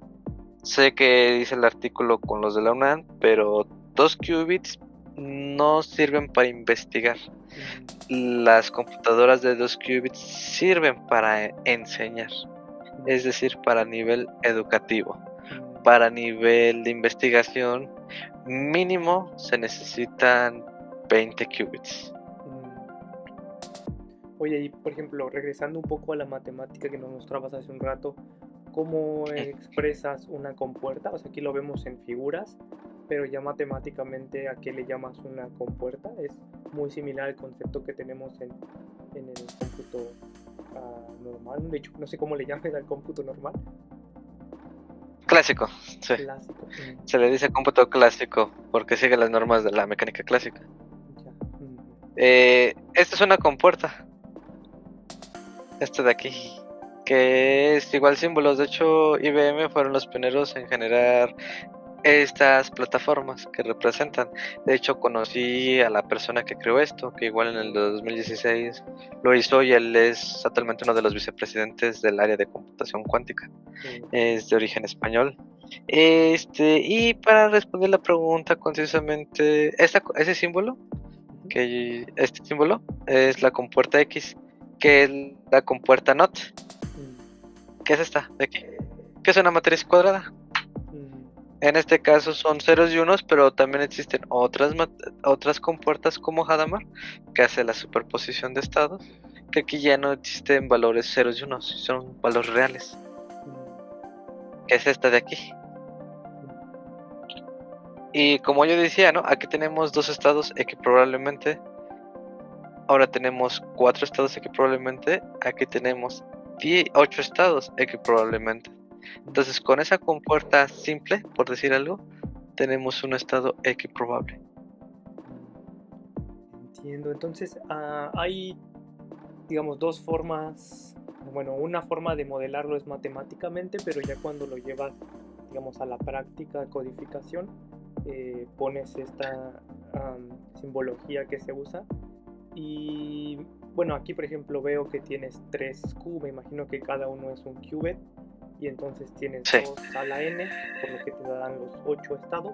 sé que dice el artículo con los de la UNAM, pero 2 qubits no sirven para investigar. Las computadoras de 2 qubits sirven para enseñar, es decir, para nivel educativo. Para nivel de investigación, mínimo se necesitan 20 qubits. Oye, y por ejemplo, regresando un poco a la matemática que nos mostrabas hace un rato, ¿cómo expresas una compuerta? O sea, aquí lo vemos en figuras, pero ya matemáticamente, ¿a qué le llamas una compuerta? Es muy similar al concepto que tenemos en el cómputo normal. De hecho, no sé cómo le llames al cómputo normal. Clásico, sí. Clásico. Se le dice cómputo clásico porque sigue las normas de la mecánica clásica. Esta es una compuerta. Esta de aquí. Que es igual símbolos. De hecho, IBM fueron los pioneros en generar estas plataformas que representan. De hecho, conocí a la persona que creó esto, que igual en el 2016 lo hizo, y él es actualmente uno de los vicepresidentes del área de computación cuántica. Es de origen español. Y para responder la pregunta concisamente, ese símbolo, este símbolo es la compuerta X, que es la compuerta NOT. ¿Qué es esta de aquí? Que es una matriz cuadrada. En este caso son ceros y unos, pero también existen otras compuertas como Hadamard, que hace la superposición de estados, que aquí ya no existen valores ceros y unos, son valores reales. Que es esta de aquí. Y como yo decía, ¿no? Aquí tenemos 2 estados equiprobablemente. Ahora tenemos 4 estados equiprobablemente. Aquí tenemos 8 estados equiprobablemente. Entonces, con esa compuerta simple, por decir algo, tenemos un estado equiprobable. Entiendo. Entonces, hay, digamos, dos formas. Bueno, una forma de modelarlo es matemáticamente, pero ya cuando lo llevas, digamos, a la práctica, codificación, pones esta simbología que se usa. Y bueno, aquí por ejemplo veo que tienes 3Q, me imagino que cada uno es un qubit, y entonces tienes 2 a la n, por lo que te dan los 8 estados.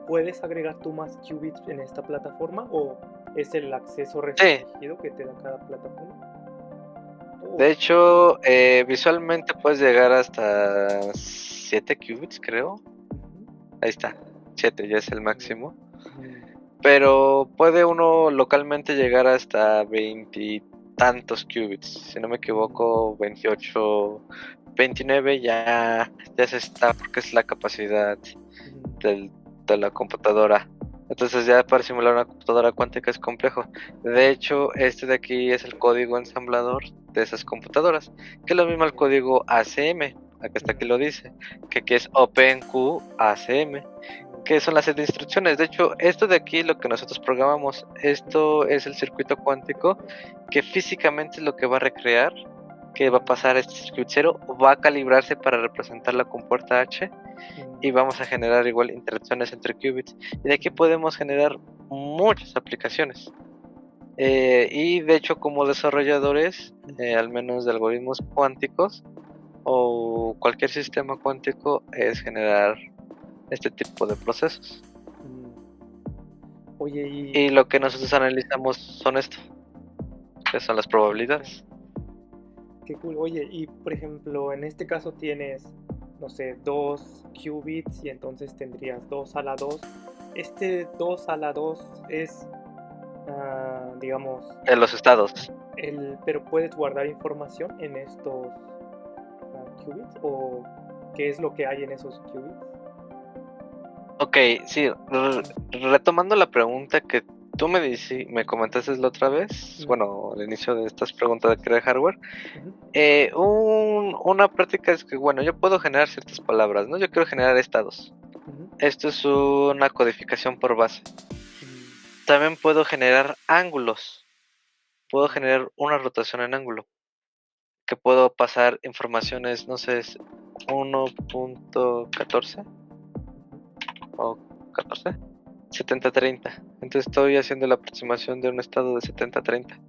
¿Puedes agregar tú más qubits en esta plataforma o es el acceso restringido que te da cada plataforma? De hecho, visualmente puedes llegar hasta 7 qubits, creo. Ahí está, 7 ya es el máximo. Pero puede uno localmente llegar hasta 20 y tantos qubits. Si no me equivoco, 28, 29 ya se está, porque es la capacidad de la computadora. Entonces ya para simular una computadora cuántica es complejo. De hecho, este de aquí es el código ensamblador de esas computadoras, que es lo mismo el código ACM, que hasta aquí lo dice, que aquí es OpenQ ACM. que son las set de instrucciones. De hecho, esto de aquí, lo que nosotros programamos, esto es el circuito cuántico, que físicamente es lo que va a recrear, que va a pasar este circuito cero, va a calibrarse para representar la compuerta H, y vamos a generar igual interacciones entre qubits. Y de aquí podemos generar muchas aplicaciones. Y de hecho, como desarrolladores, al menos de algoritmos cuánticos o cualquier sistema cuántico, es generar este tipo de procesos. Oye, Y lo que nosotros analizamos son esto, que son las probabilidades. qué cool. Oye, y por ejemplo, en este caso tienes, no sé, 2 qubits y entonces tendrías 2 a la 2. Este 2 a la 2 es, digamos, En los estados. pero puedes guardar información en estos qubits, o qué es lo que hay en esos qubits. Ok, sí, retomando la pregunta que tú me comentaste la otra vez, bueno, al inicio de estas preguntas de crear hardware, una práctica es que, bueno, yo puedo generar ciertas palabras, ¿no? Yo quiero generar estados. Esto es una codificación por base. También puedo generar ángulos. Puedo generar una rotación en ángulo. Que puedo pasar informaciones, no sé, es 1.14 o 14, 70-30. Entonces estoy haciendo la aproximación de un estado de 70-30.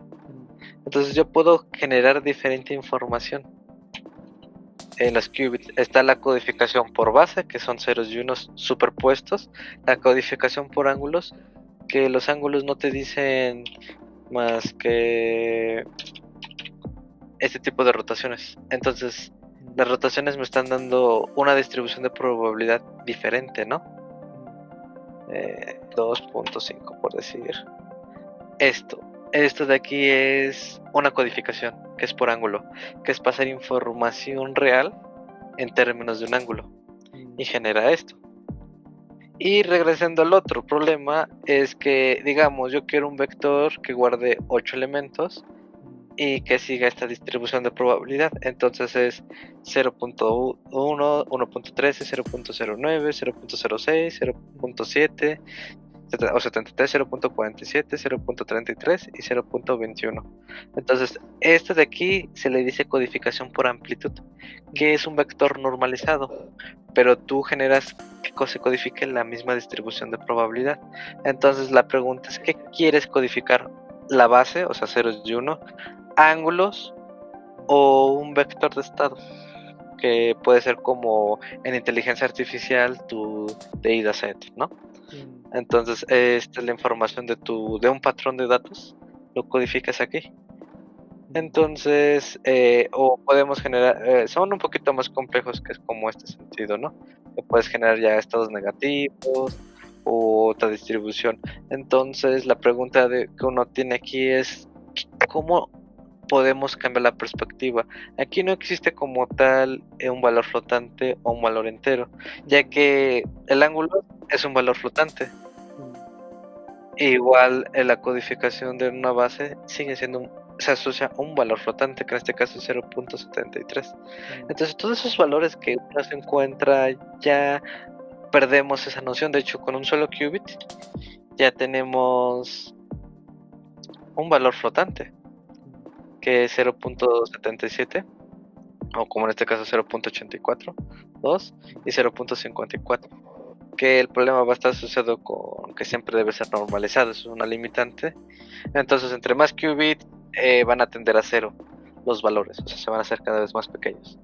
Entonces yo puedo generar diferente información. En los qubits está la codificación por base, que son ceros y unos superpuestos. La codificación por ángulos, que los ángulos no te dicen más que este tipo de rotaciones. Entonces las rotaciones me están dando una distribución de probabilidad diferente, ¿no? 2.5 por decir. Esto de aquí es una codificación, que es por ángulo, que es pasar información real en términos de un ángulo, y genera esto. Y regresando al otro problema, es que, digamos, yo quiero un vector que guarde 8 elementos y que siga esta distribución de probabilidad. Entonces es 0.1, 1.13, 0.09, 0.06, 0.7 o 73, 0.47, 0.33 y 0.21. Entonces, este de aquí se le dice codificación por amplitud, que es un vector normalizado, pero tú generas que se codifique la misma distribución de probabilidad. Entonces, la pregunta es, ¿qué quieres codificar? La base, o sea, ceros y 1, ángulos o un vector de estado, que puede ser como en inteligencia artificial tu dataset, ¿no? Entonces, esta es la información de un patrón de datos, lo codificas aquí. Entonces, o podemos generar, son un poquito más complejos, que es como este sentido, ¿no? Que puedes generar ya estados negativos o otra distribución. Entonces, la pregunta que uno tiene aquí es, ¿cómo podemos cambiar la perspectiva? Aquí no existe como tal un valor flotante o un valor entero, ya que el ángulo es un valor flotante. Igual la codificación de una base sigue siendo se asocia a un valor flotante, que en este caso es 0.73. Entonces todos esos valores que uno se encuentra, ya perdemos esa noción. De hecho, con un solo qubit ya tenemos un valor flotante, que es 0.77, o como en este caso 0.84, 2 y 0.54. Que el problema va a estar asociado con que siempre debe ser normalizado, es una limitante. Entonces, entre más qubits van a tender a cero los valores, o sea, se van a hacer cada vez más pequeños.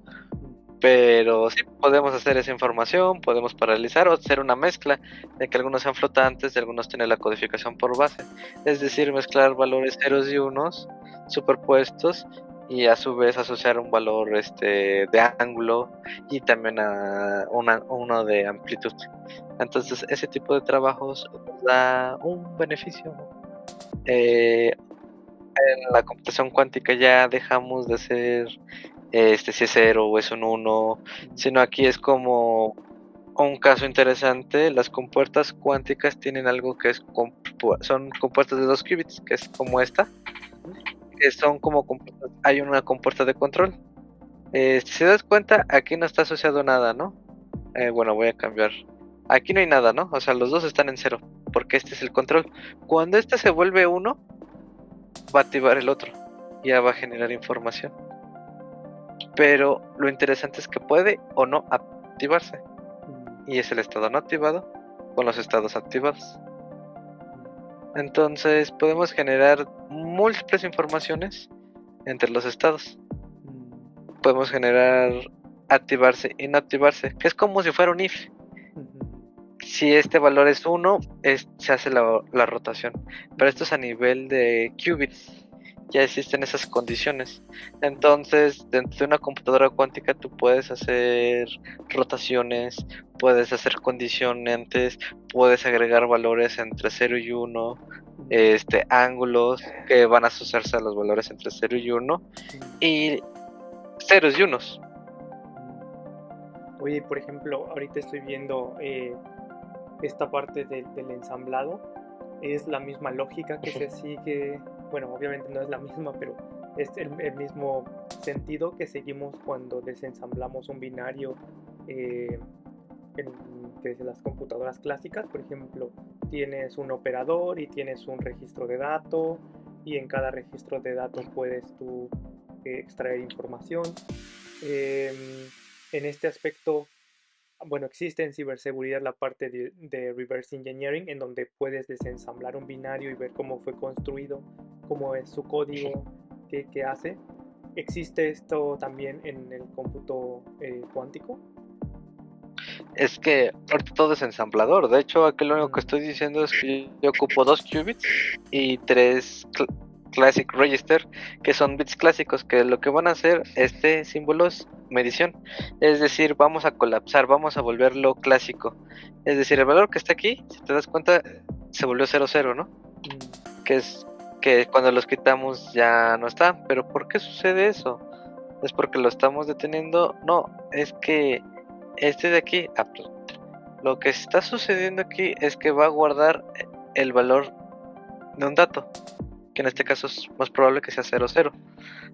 Pero sí, podemos hacer esa información, podemos paralizar o hacer una mezcla de que algunos sean flotantes y algunos tienen la codificación por base. Es decir, mezclar valores ceros y unos superpuestos y a su vez asociar un valor de ángulo y también a uno de amplitud. Entonces, ese tipo de trabajos da un beneficio. En la computación cuántica ya dejamos de ser si es 0 o es un 1, sino aquí es como un caso interesante. Las compuertas cuánticas tienen algo que son compuertas de 2 qubits, que es como esta, que son como compuertas, hay una compuerta de control. Si te das cuenta, aquí no está asociado nada, ¿no? Bueno, voy a cambiar Aquí no hay nada, ¿no? O sea, los dos están en 0, porque este es el control. Cuando este se vuelve 1, va a activar el otro, y ya va a generar información. Pero lo interesante es que puede o no activarse, y es el estado no activado con los estados activados. Entonces podemos generar múltiples informaciones entre los estados. Podemos generar activarse y no activarse, que es como si fuera un if. Si este valor es 1, se hace la rotación. Pero esto es a nivel de qubits. Ya existen esas condiciones. Entonces, dentro de una computadora cuántica tú puedes hacer rotaciones, puedes hacer condicionantes, puedes agregar valores entre 0 y 1, ángulos que van a asociarse a los valores entre 0 y 1, y ceros y unos. Oye, por ejemplo, ahorita estoy viendo esta parte del ensamblado. Es la misma lógica que se sigue, bueno, obviamente no es la misma, pero es el mismo sentido que seguimos cuando desensamblamos un binario desde las computadoras clásicas. Por ejemplo, tienes un operador y tienes un registro de datos, y en cada registro de datos puedes tú extraer información. En este aspecto, bueno, existe en ciberseguridad la parte de reverse engineering, en donde puedes desensamblar un binario y ver cómo fue construido, cómo es su código, qué hace. ¿Existe esto también en el cómputo cuántico? Es que ahorita todo es ensamblador. De hecho, aquí lo único que estoy diciendo es que yo ocupo 2 qubits y 3 classic register, que son bits clásicos, que lo que van a hacer este símbolo es medición. Es decir, vamos a colapsar, vamos a volverlo clásico. Es decir, el valor que está aquí, si te das cuenta, se volvió 00, ¿no? Que es que cuando los quitamos ya no está. Pero ¿por qué sucede eso? ¿Es porque lo estamos deteniendo? No, es que este de aquí, lo que está sucediendo aquí es que va a guardar el valor de un dato, que en este caso es más probable que sea 00.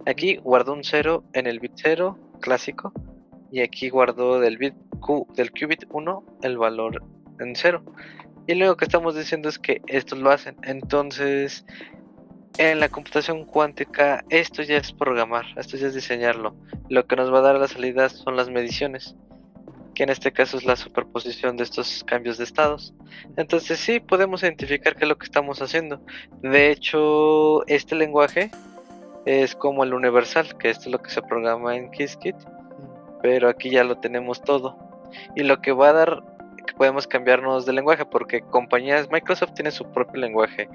Aquí guardó un 0 en el bit 0 clásico, y aquí guardó del qubit 1 el valor en 0. Y lo que estamos diciendo es que estos lo hacen. Entonces, en la computación cuántica, esto ya es programar, esto ya es diseñarlo. Lo que nos va a dar las salidas son las mediciones, que en este caso es la superposición de estos cambios de estados. Entonces sí, podemos identificar qué es lo que estamos haciendo. De hecho, este lenguaje es como el universal, que esto es lo que se programa en Qiskit, pero aquí ya lo tenemos todo. Y lo que va a dar que podemos cambiarnos de lenguaje, porque compañías, Microsoft tiene su propio lenguaje,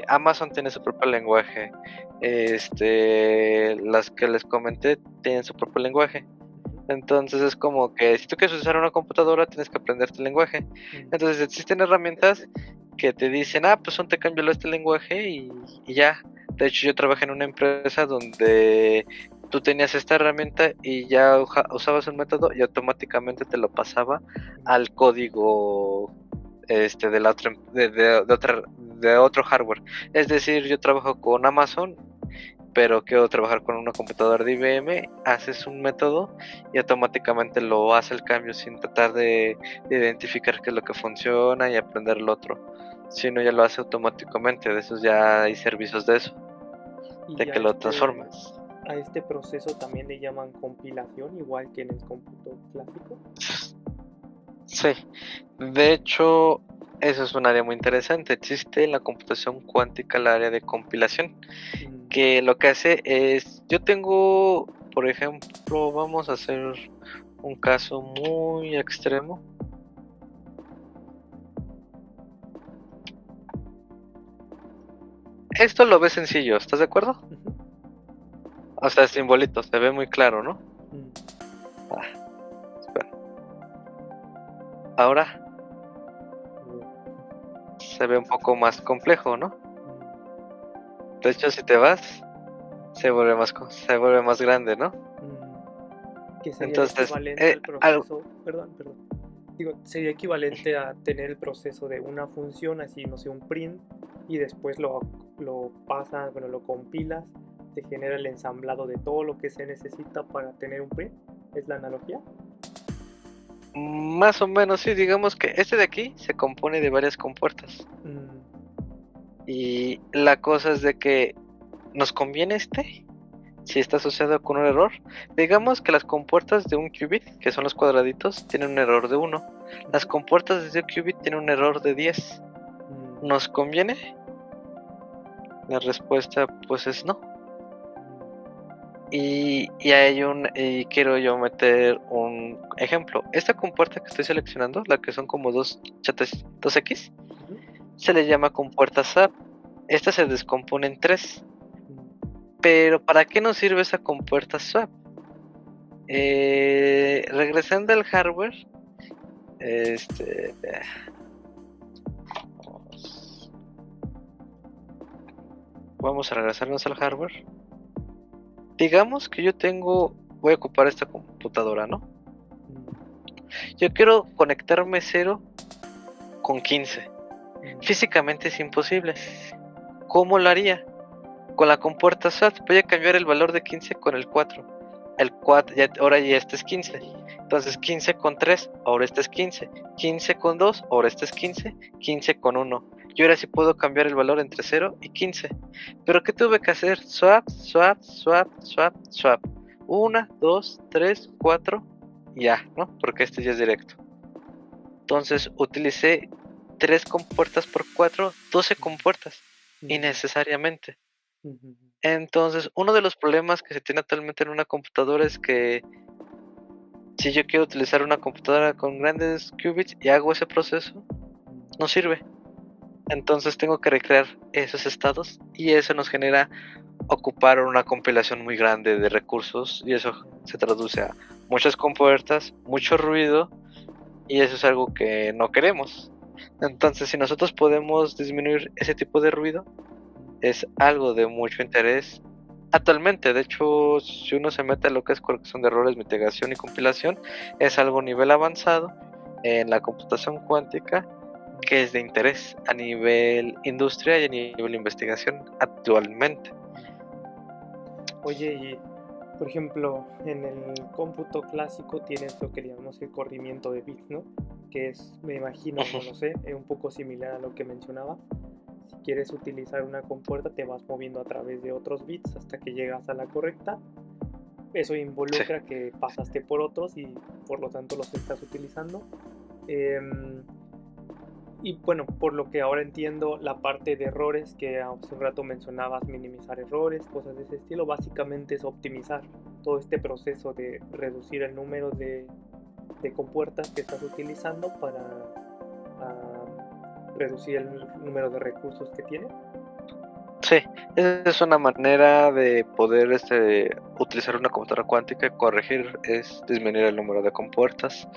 Amazon tiene su propio lenguaje, las que les comenté tienen su propio lenguaje. Entonces es como que si tú quieres usar una computadora tienes que aprenderte el lenguaje. Entonces existen herramientas que te dicen, pues te cambio este lenguaje y ya. De hecho, yo trabajé en una empresa donde tú tenías esta herramienta y ya usabas un método y automáticamente te lo pasaba al código de la otra, de otro hardware. Es decir, yo trabajo con Amazon, pero quiero trabajar con una computadora de IBM, haces un método y automáticamente lo hace el cambio sin tratar de identificar qué es lo que funciona y aprender lo otro, sino ya lo hace automáticamente. De esos ya hay servicios de eso, de Y que lo transformas. a este proceso también le llaman compilación, igual que en el cómputo clásico. Sí, de hecho, eso es un área muy interesante. Existe en la computación cuántica el área de compilación, que lo que hace es, yo tengo, por ejemplo, vamos a hacer un caso muy extremo. Esto lo ves sencillo, ¿estás de acuerdo? O sea, simbolito, se ve muy claro, ¿no? Espera. Ahora se ve un poco más complejo, ¿no? De hecho, si te vas, se vuelve más grande, ¿no? Que sería el Entonces, equivalente al proceso, perdón, digo, sería equivalente a tener el proceso de una función, así, no sé, un print, y después lo pasas, bueno, lo compilas, te genera el ensamblado de todo lo que se necesita para tener un print. ¿Es la analogía? Más o menos, sí, digamos que este de aquí se compone de varias compuertas. Mm, Y la cosa es de que nos conviene si está asociado con un error. Digamos que las compuertas de un qubit, que son los cuadraditos, tienen un error de 1. Las ujú, compuertas de un qubit tienen un error de 10. mm, ¿Nos conviene? La respuesta pues es no. mm, Y quiero yo meter un ejemplo. Esta compuerta que estoy seleccionando, la que son como dos X, ujú, se le llama compuerta SAP. Esta se descompone en 3. mm. Pero ¿para qué nos sirve esa compuerta SWAP? Regresando al hardware, este, vamos a regresarnos al hardware. Digamos que voy a ocupar esta computadora, ¿no? Mm, Yo quiero conectarme 0 con 15. mm, Físicamente es imposible. ¿Cómo lo haría? Con la compuerta SAT voy a cambiar el valor de 15 con el 4. El 4 ahora ya este es 15. Entonces 15 con 3, ahora este es 15. 15 con 2, ahora este es 15. 15 con 1. Yo ahora sí puedo cambiar el valor entre 0 y 15. ¿Pero qué tuve que hacer? Swap, swap, swap, swap, swap. 1, 2, 3, 4. Ya, ¿no? Porque este ya es directo. Entonces utilicé 3 compuertas por 4, 12 compuertas. mm, Innecesariamente. mm, mm, Entonces, uno de los problemas que se tiene actualmente en una computadora es que si yo quiero utilizar una computadora con grandes qubits y hago ese proceso, no sirve. Entonces tengo que recrear esos estados y eso nos genera ocupar una compilación muy grande de recursos y eso se traduce a muchas compuertas, mucho ruido y eso es algo que no queremos. Entonces, si nosotros podemos disminuir ese tipo de ruido, es algo de mucho interés actualmente. De hecho, si uno se mete a lo que es corrección de errores, mitigación y compilación, es algo a nivel avanzado en la computación cuántica que es de interés a nivel industria y a nivel investigación actualmente. Oye, y por ejemplo, en el cómputo clásico tienes lo que llamamos el corrimiento de bits, ¿no? Que es, me imagino, no lo sé, un poco similar a lo que mencionabas. Si quieres utilizar una compuerta, te vas moviendo a través de otros bits hasta que llegas a la correcta. Eso Sí, involucra que pasaste por otros y por lo tanto los estás utilizando. Em, y bueno, por lo que ahora entiendo, la parte de errores que hace un rato mencionabas, minimizar errores, cosas de ese estilo, básicamente es optimizar todo este proceso de reducir el número de compuertas que estás utilizando para reducir el número de recursos que tiene. sí, esa es una manera de poder utilizar una computadora cuántica y corregir, es disminuir el número de compuertas,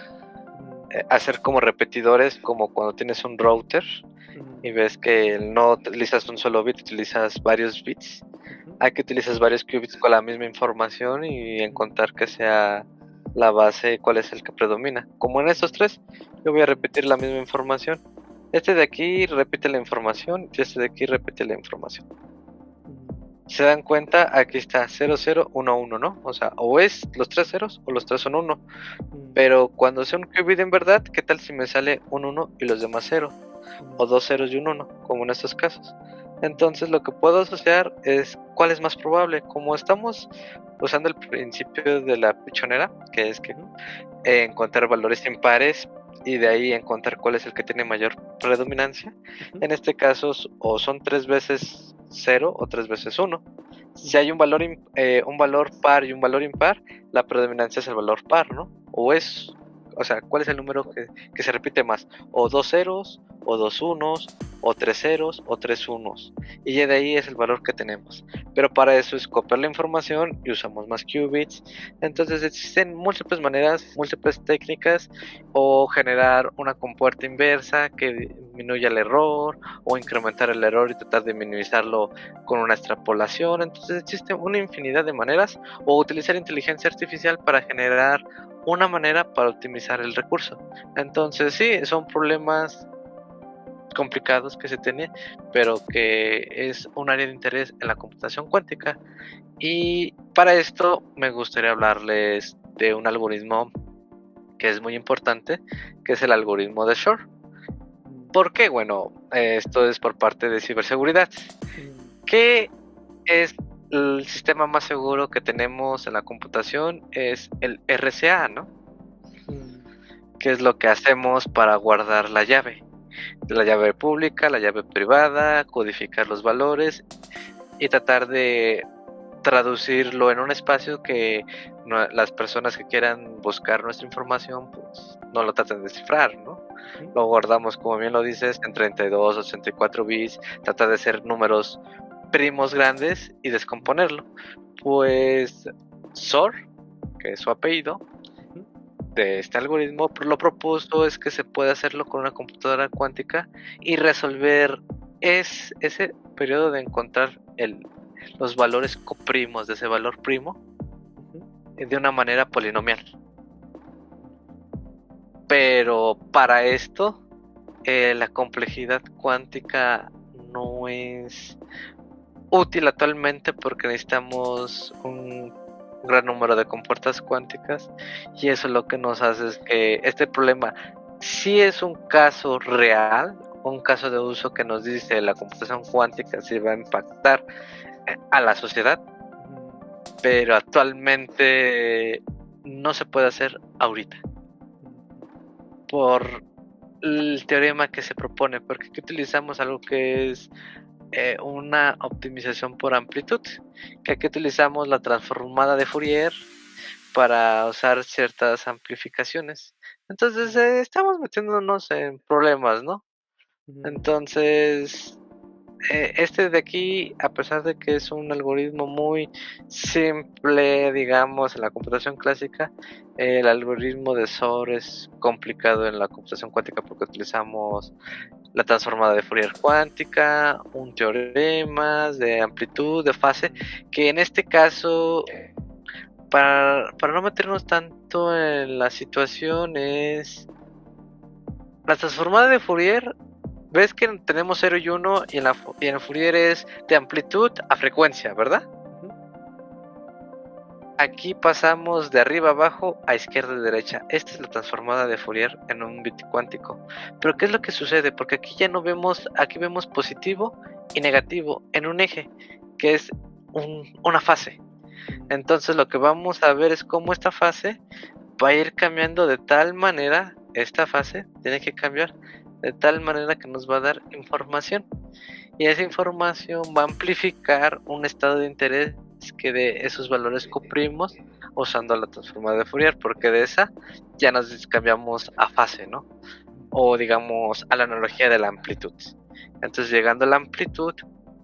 Mm, hacer como repetidores, como cuando tienes un router y mm, ves que no utilizas un solo bit, utilizas varios bits. ujú, Hay que utilizar varios qubits con la misma información y encontrar mm, que sea la base cuál es el que predomina. Como en estos tres, yo voy a repetir la misma información. Este de aquí repite la información y este de aquí repite la información. mm, Se dan cuenta, aquí está 0011, ¿no? O sea, o es los tres ceros o los tres son uno. mm, Pero cuando sea un qubit en verdad, ¿qué tal si me sale un uno y los demás cero? O mm, dos ceros y un uno, como en estos casos. Entonces lo que puedo asociar es cuál es más probable. Como estamos usando el principio de la pichonera, que es que ujú, encontrar valores impares y de ahí encontrar cuál es el que tiene mayor predominancia. ujú, En este caso, o son 3 veces 0 o 3 veces 1. Si mm, hay un valor par y un valor impar, la predominancia es el valor par, ¿no? O sea, ¿cuál es el número que se repite más? O dos ceros, o dos unos, o tres ceros, o tres unos. Y ya de ahí es el valor que tenemos. Pero para eso es copiar la información y usamos más qubits. Entonces existen múltiples maneras, múltiples técnicas, o generar una compuerta inversa que disminuya el error, o incrementar el error y tratar de minimizarlo con una extrapolación. Entonces existe una infinidad de maneras, o utilizar inteligencia artificial para generar una manera para optimizar el recurso. Entonces sí, son problemas complicados que se tiene, pero que es un área de interés en la computación cuántica. Y para esto me gustaría hablarles de un algoritmo que es muy importante, que es el algoritmo de Shor. ¿Por qué? Bueno, esto es por parte de ciberseguridad. ¿Qué es el sistema más seguro que tenemos en la computación? Es el RCA, ¿no? ¿Qué es lo que hacemos para guardar la llave? La llave pública, la llave privada, codificar los valores y tratar de traducirlo en un espacio que las personas que quieran buscar nuestra información pues no lo traten de descifrar, ¿no? Lo guardamos, como bien lo dices, en 32 o 64 bits, trata de ser números primos grandes y descomponerlo. Pues SOR, que es su apellido, de este algoritmo, lo propuso es que se puede hacerlo con una computadora cuántica y resolver ese periodo de encontrar los valores coprimos de ese valor primo de una manera polinomial. Pero para esto la complejidad cuántica no es útil actualmente porque necesitamos un gran número de compuertas cuánticas y eso lo que nos hace es que este problema sí es un caso real, un caso de uso que nos dice la computación cuántica si va a impactar a la sociedad, pero actualmente no se puede hacer ahorita por el teorema que se propone, porque aquí utilizamos algo que es una optimización por amplitud, que aquí utilizamos la transformada de Fourier para usar ciertas amplificaciones. Entonces estamos metiéndonos en problemas, ¿no? Entonces este de aquí, a pesar de que es un algoritmo muy simple, digamos, en la computación clásica, el algoritmo de SOR es complicado en la computación cuántica porque utilizamos la transformada de Fourier cuántica, un teorema de amplitud, de fase, que en este caso, para no meternos tanto en la situación, es la transformada de Fourier. Ves que tenemos 0 y 1 y en el Fourier es de amplitud a frecuencia, ¿verdad? Aquí pasamos de arriba a abajo a izquierda a derecha. Esta es la transformada de Fourier en un bit cuántico. Pero ¿qué es lo que sucede? Porque aquí ya no vemos, aquí vemos positivo y negativo en un eje, que es una fase. Entonces lo que vamos a ver es cómo esta fase va a ir cambiando de tal manera, esta fase tiene que cambiar de tal manera que nos va a dar información. Y esa información va a amplificar un estado de interés que de esos valores coprimos usando la transformada de Fourier, porque de esa ya nos cambiamos a fase, ¿no? O digamos a la analogía de la amplitud. Entonces llegando a la amplitud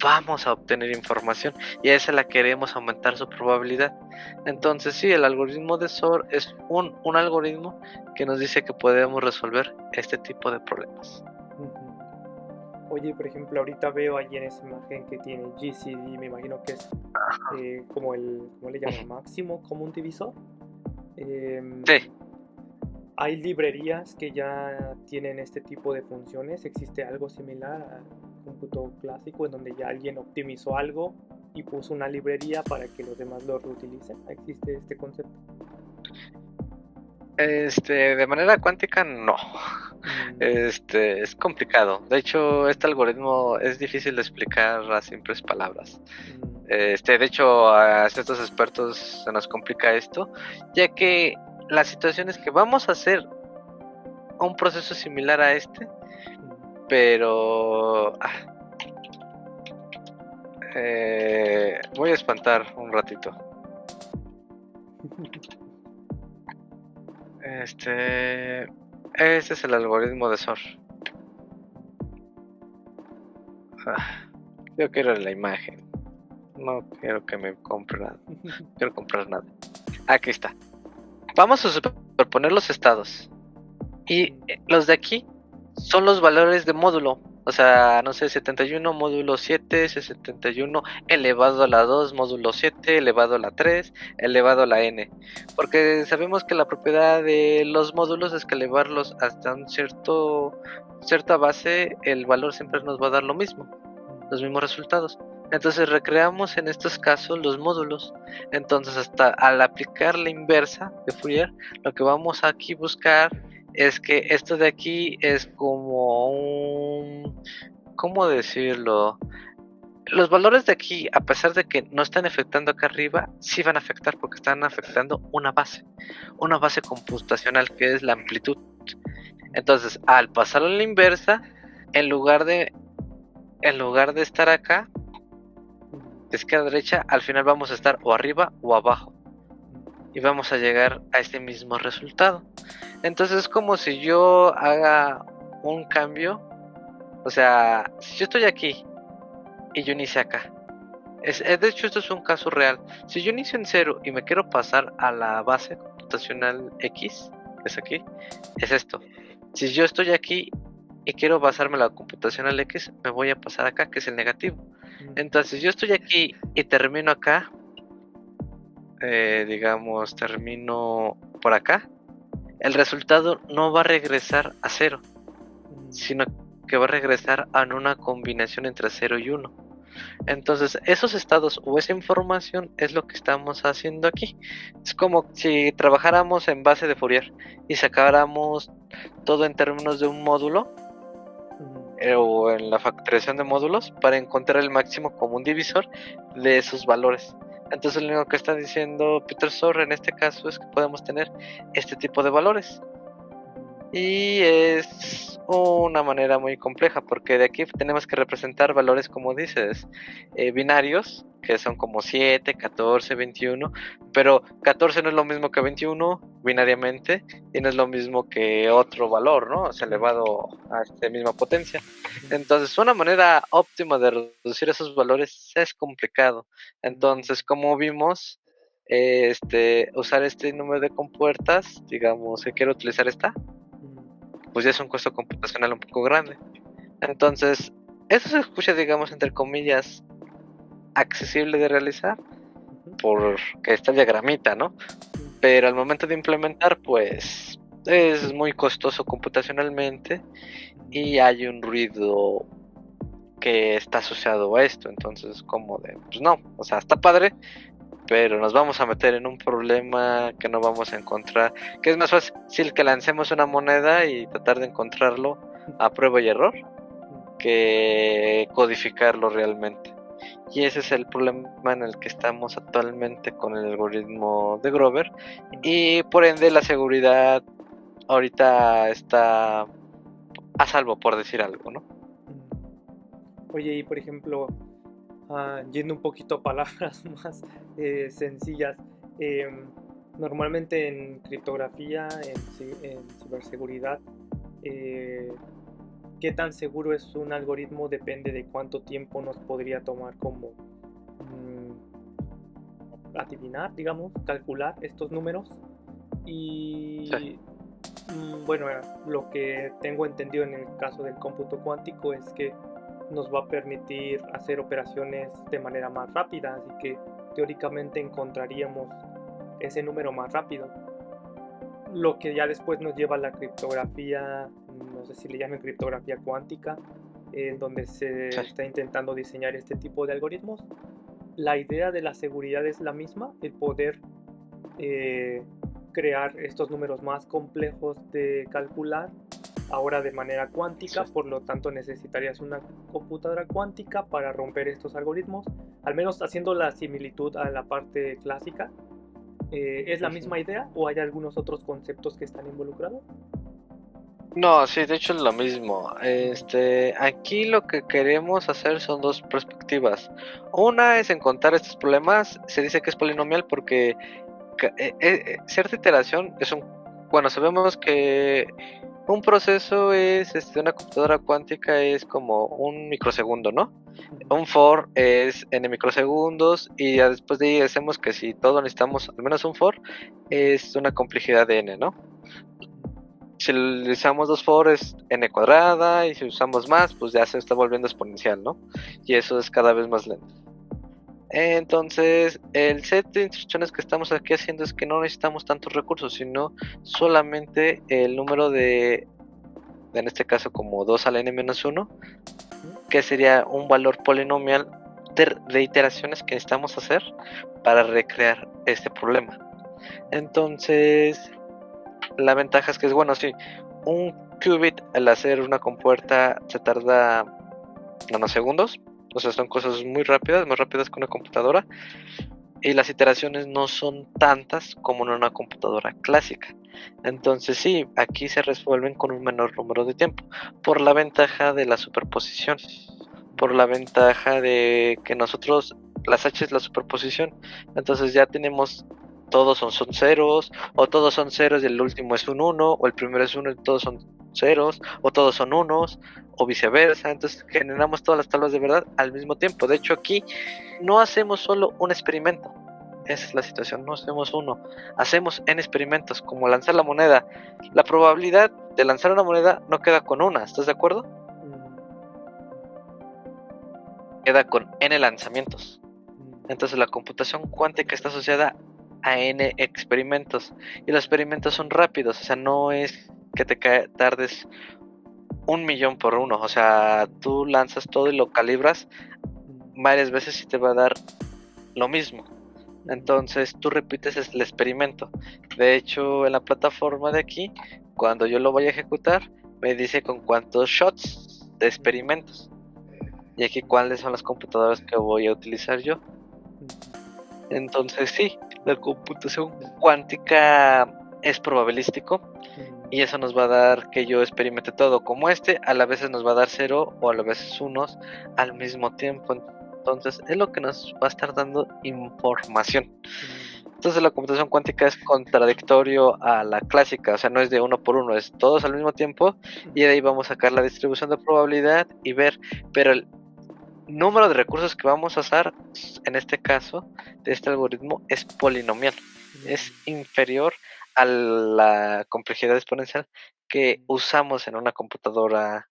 vamos a obtener información y a esa la queremos aumentar su probabilidad. Entonces sí, el algoritmo de SOR es un algoritmo que nos dice que podemos resolver este tipo de problemas. Oye, por ejemplo, ahorita veo ahí en esa imagen que tiene GCD, me imagino que es como ¿cómo le llaman? Máximo común divisor. Sí. ¿Hay librerías que ya tienen este tipo de funciones? ¿Existe algo similar al cómputo clásico en donde ya alguien optimizó algo y puso una librería para que los demás lo reutilicen? ¿Existe este concepto? De manera cuántica no. Es complicado. De hecho, este algoritmo es difícil de explicar a simples palabras. De hecho, a ciertos expertos se nos complica esto, ya que la situación es que vamos a hacer un proceso similar a este, pero voy a espantar un ratito. Este es el algoritmo de SOR. Yo quiero la imagen. No quiero que me compre nada. No quiero comprar nada. Aquí está. Vamos a superponer los estados. Y los de aquí son los valores de módulo. O sea, no sé, 71 módulo 7, 71 elevado a la 2 módulo 7, elevado a la 3, elevado a la n. Porque sabemos que la propiedad de los módulos es que elevarlos hasta un cierta base, el valor siempre nos va a dar lo mismo, los mismos resultados. Entonces recreamos en estos casos los módulos. Entonces hasta al aplicar la inversa de Fourier, lo que vamos aquí buscar es que esto de aquí es como un... ¿Cómo decirlo? Los valores de aquí, a pesar de que no están afectando acá arriba, sí van a afectar porque están afectando una base computacional que es la amplitud. Entonces, al pasarlo en la inversa, en lugar de estar acá, de izquierda a derecha, al final vamos a estar o arriba o abajo. Y vamos a llegar a este mismo resultado. Entonces es como si yo haga un cambio. O sea, si yo estoy aquí y yo inicio acá. De hecho, esto es un caso real. Si yo inicio en 0 y me quiero pasar a la base computacional X, que es aquí, es esto. Si yo estoy aquí y quiero basarme a la computacional X, me voy a pasar acá, que es el negativo. Entonces, yo estoy aquí y termino acá, digamos, termino por acá, el resultado no va a regresar a 0, sino que va a regresar a una combinación entre 0 y 1. Entonces, esos estados o esa información es lo que estamos haciendo aquí. Es como si trabajáramos en base de Fourier y sacáramos todo en términos de un módulo o en la factorización de módulos para encontrar el máximo común divisor de esos valores. Entonces, lo único que está diciendo Peter Szor en este caso es que podemos tener este tipo de valores. Y es una manera muy compleja porque de aquí tenemos que representar valores, como dices, binarios, que son como 7, 14, 21, pero 14 no es lo mismo que 21 binariamente y no es lo mismo que otro valor, ¿no? Es elevado a esta misma potencia. Entonces, una manera óptima de reducir esos valores es complicado. Entonces, como vimos, usar este número de compuertas, digamos que quiero utilizar esta, pues ya es un costo computacional un poco grande. Entonces, eso se escucha, digamos, entre comillas, accesible de realizar, porque está el diagramita, ¿no? Pero al momento de implementar, pues, es muy costoso computacionalmente y hay un ruido que está asociado a esto. Entonces, como de, pues no, o sea, está padre, pero nos vamos a meter en un problema que no vamos a encontrar, que es más fácil que lancemos una moneda y tratar de encontrarlo a prueba y error que codificarlo realmente. Y ese es el problema en el que estamos actualmente con el algoritmo de Grover, y por ende la seguridad ahorita está a salvo, por decir algo, ¿no? Oye, y por ejemplo, yendo un poquito a palabras más sencillas, normalmente en criptografía, en ciberseguridad, qué tan seguro es un algoritmo depende de cuánto tiempo nos podría tomar como adivinar, digamos, calcular estos números. Y Sí. Bueno, lo que tengo entendido en el caso del cómputo cuántico es que nos va a permitir hacer operaciones de manera más rápida, así que teóricamente encontraríamos ese número más rápido. Lo que ya después nos lleva a la criptografía, no sé si le llaman criptografía cuántica, en donde se está intentando diseñar este tipo de algoritmos. La idea de la seguridad es la misma, el poder crear estos números más complejos de calcular, ahora de manera cuántica, por lo tanto necesitarías una computadora cuántica para romper estos algoritmos, al menos haciendo la similitud a la parte clásica. ¿Es la misma idea o hay algunos otros conceptos que están involucrados? No, sí, de hecho es lo mismo. Aquí lo que queremos hacer son dos perspectivas. Una es encontrar estos problemas. Se dice que es polinomial porque cierta iteración es bueno, sabemos que un proceso es, una computadora cuántica es como un microsegundo, ¿no? Un for es n microsegundos y ya después de ahí hacemos que si todo necesitamos al menos un for, es una complejidad de n, ¿no? Si usamos dos for es n cuadrada y si usamos más, pues ya se está volviendo exponencial, ¿no? Y eso es cada vez más lento. Entonces, el set de instrucciones que estamos aquí haciendo es que no necesitamos tantos recursos, sino solamente el número de, en este caso como 2 a la n-1, que sería un valor polinomial de iteraciones que necesitamos hacer para recrear este problema. Entonces, la ventaja es que es bueno, sí, un qubit al hacer una compuerta se tarda nanosegundos, o sea, son cosas muy rápidas que una computadora, y las iteraciones no son tantas como en una computadora clásica. Entonces sí, aquí se resuelven con un menor número de tiempo, por la ventaja de la superposición, por la ventaja de que nosotros, las H es la superposición, entonces ya tenemos, todos son ceros, o todos son ceros y el último es un 1, o el primero es 1 y todos son ceros, o todos son unos, o viceversa. Entonces generamos todas las tablas de verdad al mismo tiempo. De hecho, aquí no hacemos solo un experimento, esa es la situación, no hacemos uno, hacemos n experimentos, como lanzar la moneda. La probabilidad de lanzar una moneda no queda con una, ¿estás de acuerdo? Queda con n lanzamientos. Entonces la computación cuántica está asociada a n experimentos, y los experimentos son rápidos, o sea, no es que te tardes 1.000.000 por uno, o sea, tú lanzas todo y lo calibras varias veces y te va a dar lo mismo. Entonces tú repites el experimento. De hecho, en la plataforma de aquí, cuando yo lo voy a ejecutar, me dice con cuántos shots de experimentos, y aquí cuáles son las computadoras que voy a utilizar yo. Entonces sí, la computación cuántica es probabilístico, y eso nos va a dar que yo experimente todo como a la vez nos va a dar 0 o a la vez unos al mismo tiempo. Entonces es lo que nos va a estar dando información. Entonces la computación cuántica es contradictorio a la clásica, o sea, no es de uno por uno, es todos al mismo tiempo, y de ahí vamos a sacar la distribución de probabilidad y ver, pero el número de recursos que vamos a usar en este caso de este algoritmo es polinomial, es inferior a la complejidad exponencial que usamos en una computadora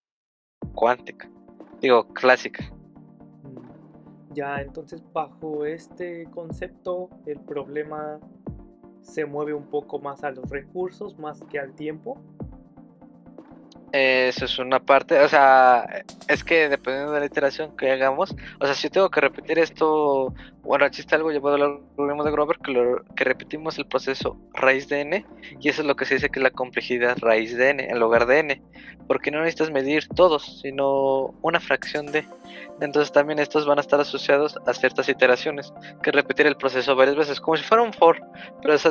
cuántica, digo clásica. Ya, entonces bajo este concepto el problema se mueve un poco más a los recursos más que al tiempo. Eso es una parte, o sea, es que dependiendo de la iteración que hagamos, o sea, si yo tengo que repetir esto, bueno, existe algo llamado el algoritmo de Grover que repetimos el proceso raíz de n, y eso es lo que se dice que es la complejidad raíz de n en lugar de n, porque no necesitas medir todos, sino una fracción de. Entonces también estos van a estar asociados a ciertas iteraciones, que repetir el proceso varias veces, como si fuera un for, pero es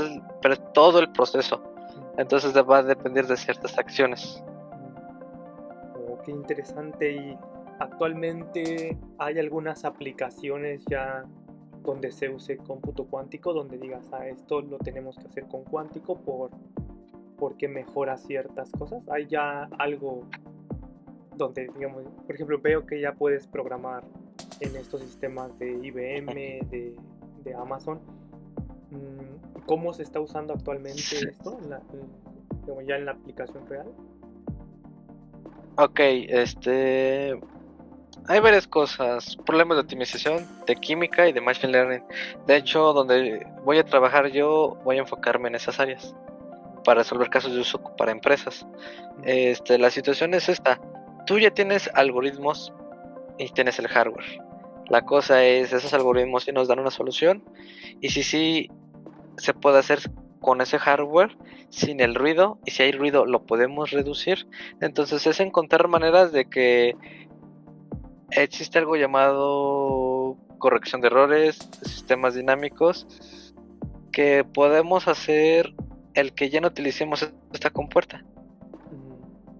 todo el proceso, entonces va a depender de ciertas acciones. Qué interesante. Y actualmente hay algunas aplicaciones ya donde se use cómputo cuántico, donde digas, esto lo tenemos que hacer con cuántico porque mejora ciertas cosas. Hay ya algo donde, digamos, por ejemplo, veo que ya puedes programar en estos sistemas de IBM, de Amazon. ¿Cómo se está usando actualmente esto, como ya en la aplicación real? Ok, hay varias cosas, problemas de optimización, de química y de machine learning. De hecho, donde voy a trabajar yo, voy a enfocarme en esas áreas para resolver casos de uso para empresas. La situación es esta: tú ya tienes algoritmos y tienes el hardware. La cosa es, esos algoritmos sí nos dan una solución, y si sí se puede hacer con ese hardware sin el ruido, y si hay ruido lo podemos reducir. Entonces es encontrar maneras de que existe algo llamado corrección de errores, sistemas dinámicos, que podemos hacer el que ya no utilicemos esta compuerta.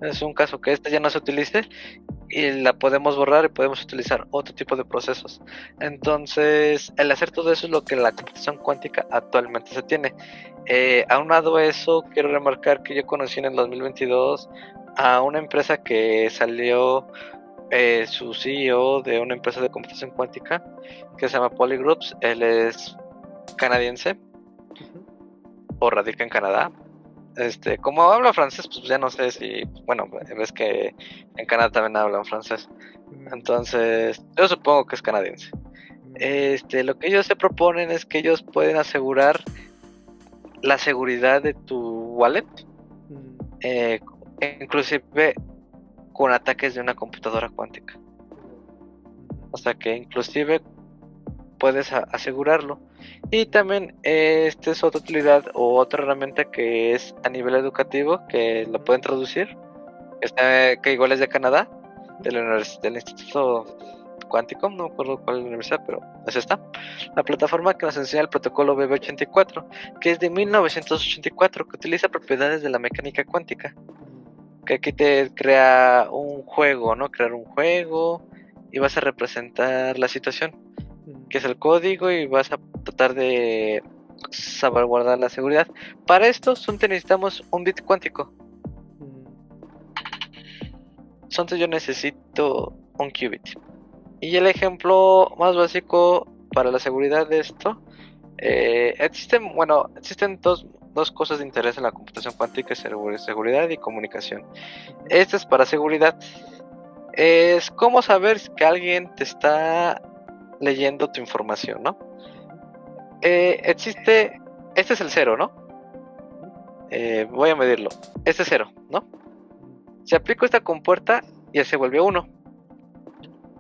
Es un caso que esta ya no se utilice y la podemos borrar y podemos utilizar otro tipo de procesos. Entonces, el hacer todo eso es lo que la computación cuántica actualmente se tiene. Aunado a eso, quiero remarcar que yo conocí en el 2022 a una empresa que salió, su CEO de una empresa de computación cuántica que se llama Polygroups. Él es canadiense o radica en Canadá. Como habla francés, pues ya no sé si, bueno, ves que en Canadá también hablan francés, entonces yo supongo que es canadiense. Lo que ellos se proponen es que ellos pueden asegurar la seguridad de tu wallet, inclusive con ataques de una computadora cuántica. O sea que inclusive puedes asegurarlo. Y también esta es otra utilidad o otra herramienta que es a nivel educativo, que lo pueden traducir, que igual es de Canadá, del Instituto Cuántico, no me acuerdo cuál es la universidad, pero es esta, la plataforma que nos enseña el protocolo BB84, que es de 1984, que utiliza propiedades de la mecánica cuántica, que aquí te crea un juego, ¿no? Crear un juego y vas a representar la situación, que es el código, y vas a tratar de salvaguardar la seguridad. Para esto necesitamos un bit cuántico. Entonces yo necesito un qubit. Y el ejemplo más básico para la seguridad de esto, existen dos cosas de interés en la computación cuántica: seguridad y comunicación. Este es para seguridad. Es cómo saber que alguien te está leyendo tu información, ¿no? Este es el 0, ¿no? Voy a medirlo. Este es 0, ¿no? Si aplico esta compuerta, ya se vuelve 1.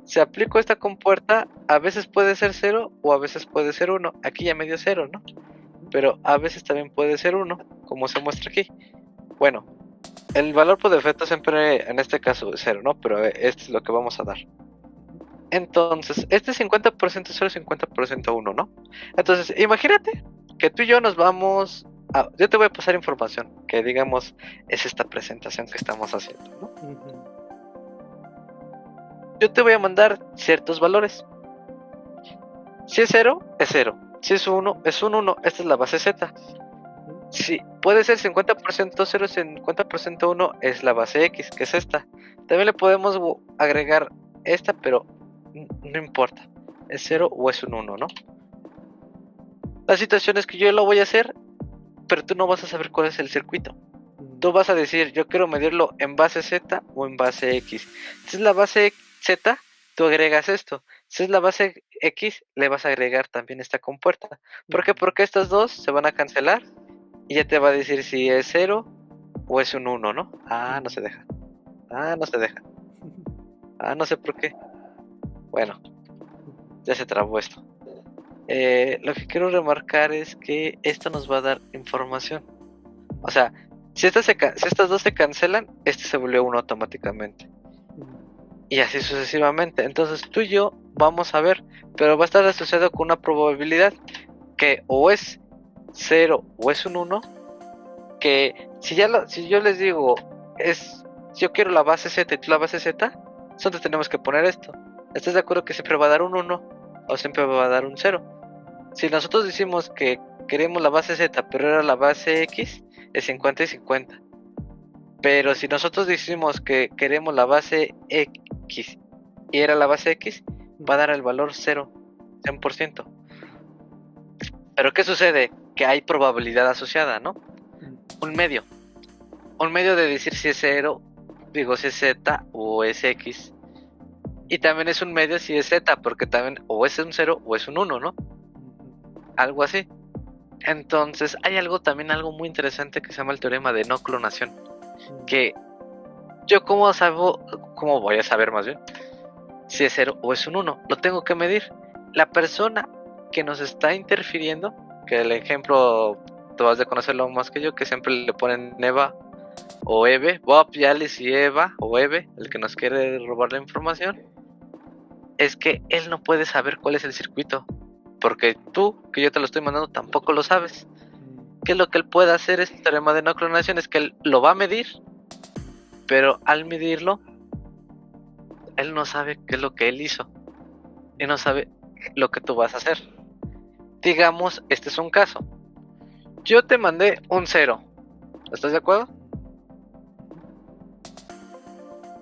Si aplico esta compuerta, a veces puede ser 0 o a veces puede ser 1. Aquí ya me dio 0, ¿no? Pero a veces también puede ser 1, como se muestra aquí. Bueno, el valor por defecto siempre en este caso es 0, ¿no? Pero este es lo que vamos a dar. Entonces, este 50% 0 y 50% 1, ¿no? Entonces, imagínate que tú y yo nos vamos yo te voy a pasar información que, digamos, es esta presentación que estamos haciendo, ¿no? Yo te voy a mandar ciertos valores. Si es 0, es 0. Si es 1, es un 1. Esta es la base Z. Si puede ser 50% 0 y 50% 1, es la base X, que es esta. También le podemos agregar esta, pero no importa. Es 0 o es un 1, ¿no? La situación es que yo lo voy a hacer, pero tú no vas a saber cuál es el circuito. Tú vas a decir, yo quiero medirlo en base Z o en base X. Si es la base Z, tú agregas esto. Si es la base X, le vas a agregar también esta compuerta. ¿Por qué? Porque estas dos se van a cancelar y ya te va a decir si es 0 o es un 1, ¿no? No se deja. No se deja. No sé por qué. Bueno, ya se trabó esto. Lo que quiero remarcar es que esto nos va a dar información. O sea, si estas dos se cancelan, este se vuelve 1 automáticamente. Y así sucesivamente. Entonces tú y yo vamos a ver, pero va a estar asociado con una probabilidad que o es 0 o es un 1. Que si yo les digo, yo quiero la base Z y tú la base Z, entonces tenemos que poner esto. ¿Estás de acuerdo que siempre va a dar un 1 o siempre va a dar un 0? Si nosotros decimos que queremos la base Z, pero era la base X, es 50 y 50. Pero si nosotros decimos que queremos la base X y era la base X, va a dar el valor 0, 100%. Pero ¿qué sucede? Que hay probabilidad asociada, ¿no? Un medio de decir si es 0, digo si es Z o es X. Y también es un medio si es Z, porque también o es un 0 o es un 1, ¿no? Algo así. Entonces hay algo muy interesante que se llama el teorema de no clonación. Que yo cómo voy a saber más bien si es 0 o es un 1. Lo tengo que medir. La persona que nos está interfiriendo, que el ejemplo tú vas a conocerlo más que yo, que siempre le ponen Eva o Eve, Bob, Alice y Eva o Eve, el que nos quiere robar la información, es que él no puede saber cuál es el circuito, porque tú, que yo te lo estoy mandando, tampoco lo sabes. ¿Qué es lo que él puede hacer? Este teorema de no clonación es que él lo va a medir, pero al medirlo, él no sabe qué es lo que él hizo y no sabe lo que tú vas a hacer. Digamos, este es un caso. Yo te mandé un 0. ¿Estás de acuerdo?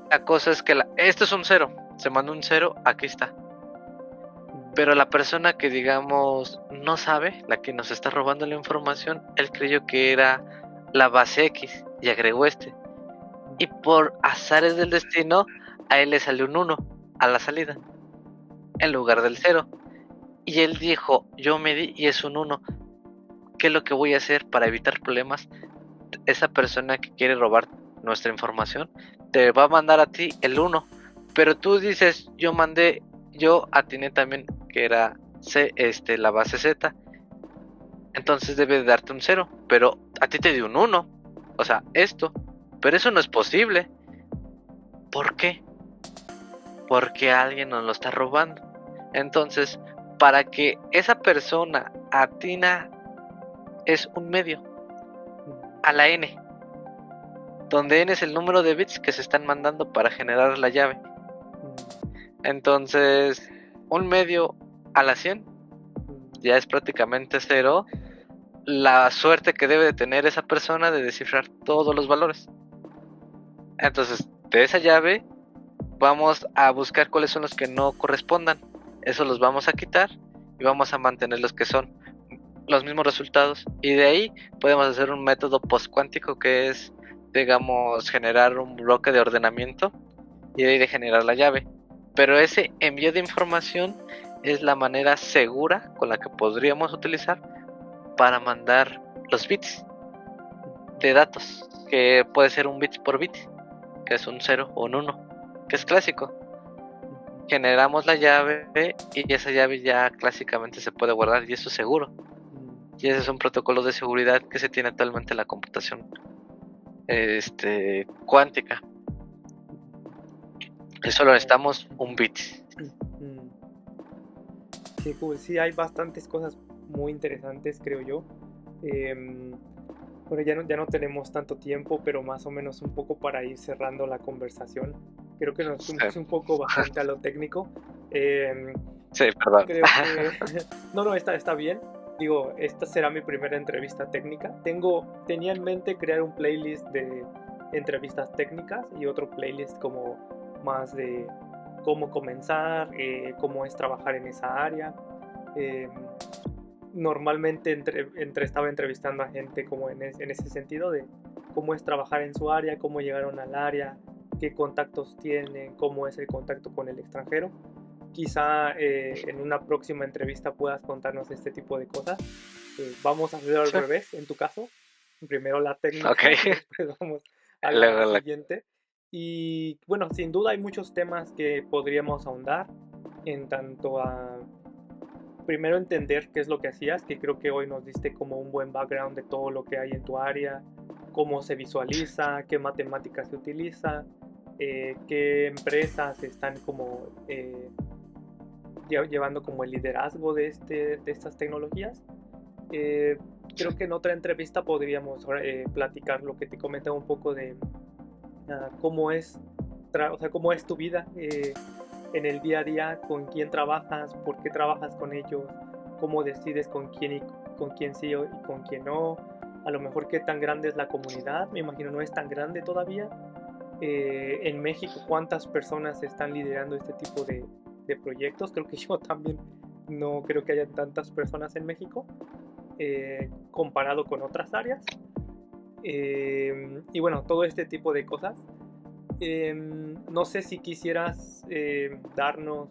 La cosa es que este es un 0. Se mandó un 0, aquí está. Pero la persona que, digamos, no sabe, la que nos está robando la información, él creyó que era la base X y agregó este. Y por azares del destino, a él le salió un 1 a la salida, en lugar del 0. Y él dijo, yo medí y es un 1. ¿Qué es lo que voy a hacer para evitar problemas? Esa persona que quiere robar nuestra información te va a mandar a ti el 1. Pero tú dices, yo atiné también que era la base Z. Entonces debe de darte un 0, pero a ti te dio un 1. O sea, esto. Pero eso no es posible. ¿Por qué? Porque alguien nos lo está robando. Entonces, para que esa persona atina es un medio a la n, donde n es el número de bits que se están mandando para generar la llave. Entonces, un medio a la 100 ya es prácticamente 0. La suerte que debe de tener esa persona de descifrar todos los valores. Entonces, de esa llave vamos a buscar cuáles son los que no correspondan. Eso los vamos a quitar y vamos a mantener los que son los mismos resultados. Y de ahí podemos hacer un método postcuántico que es, digamos, generar un bloque de ordenamiento y de ahí de generar la llave. Pero ese envío de información es la manera segura con la que podríamos utilizar para mandar los bits de datos, que puede ser un bit por bit, que es un 0 o un 1, que es clásico. Generamos la llave y esa llave ya clásicamente se puede guardar y eso es seguro. Y ese es un protocolo de seguridad que se tiene actualmente en la computación cuántica. Solo necesitamos un bit. Sí, pues sí, hay bastantes cosas muy interesantes, creo yo. Bueno, ya no tenemos tanto tiempo, pero más o menos un poco para ir cerrando la conversación. Creo que nos fuimos un poco bastante a lo técnico. Sí, perdón. Creo que... No, está bien. Digo, esta será mi primera entrevista técnica. Tenía en mente crear un playlist de entrevistas técnicas y otro playlist como más de cómo comenzar, cómo es trabajar en esa área. Normalmente estaba entrevistando a gente como en ese sentido de cómo es trabajar en su área, cómo llegaron al área, qué contactos tienen, cómo es el contacto con el extranjero. Quizá en una próxima entrevista puedas contarnos este tipo de cosas. Vamos a hacerlo al revés, en tu caso. Primero la técnica, después vamos a la siguiente. Y bueno, sin duda hay muchos temas que podríamos ahondar en tanto a primero entender qué es lo que hacías, que creo que hoy nos diste como un buen background de todo lo que hay en tu área, cómo se visualiza, qué matemáticas se utiliza, qué empresas están como llevando como el liderazgo de estas tecnologías. Creo que en otra entrevista podríamos platicar lo que te comentaba un poco de cómo es tu vida en el día a día, con quién trabajas, por qué trabajas con ellos, cómo decides con quién sí y con quién no, a lo mejor qué tan grande es la comunidad, me imagino no es tan grande todavía. En México, ¿cuántas personas están liderando este tipo de proyectos? Creo que yo también no creo que haya tantas personas en México comparado con otras áreas. Y bueno, todo este tipo de cosas. No sé si quisieras darnos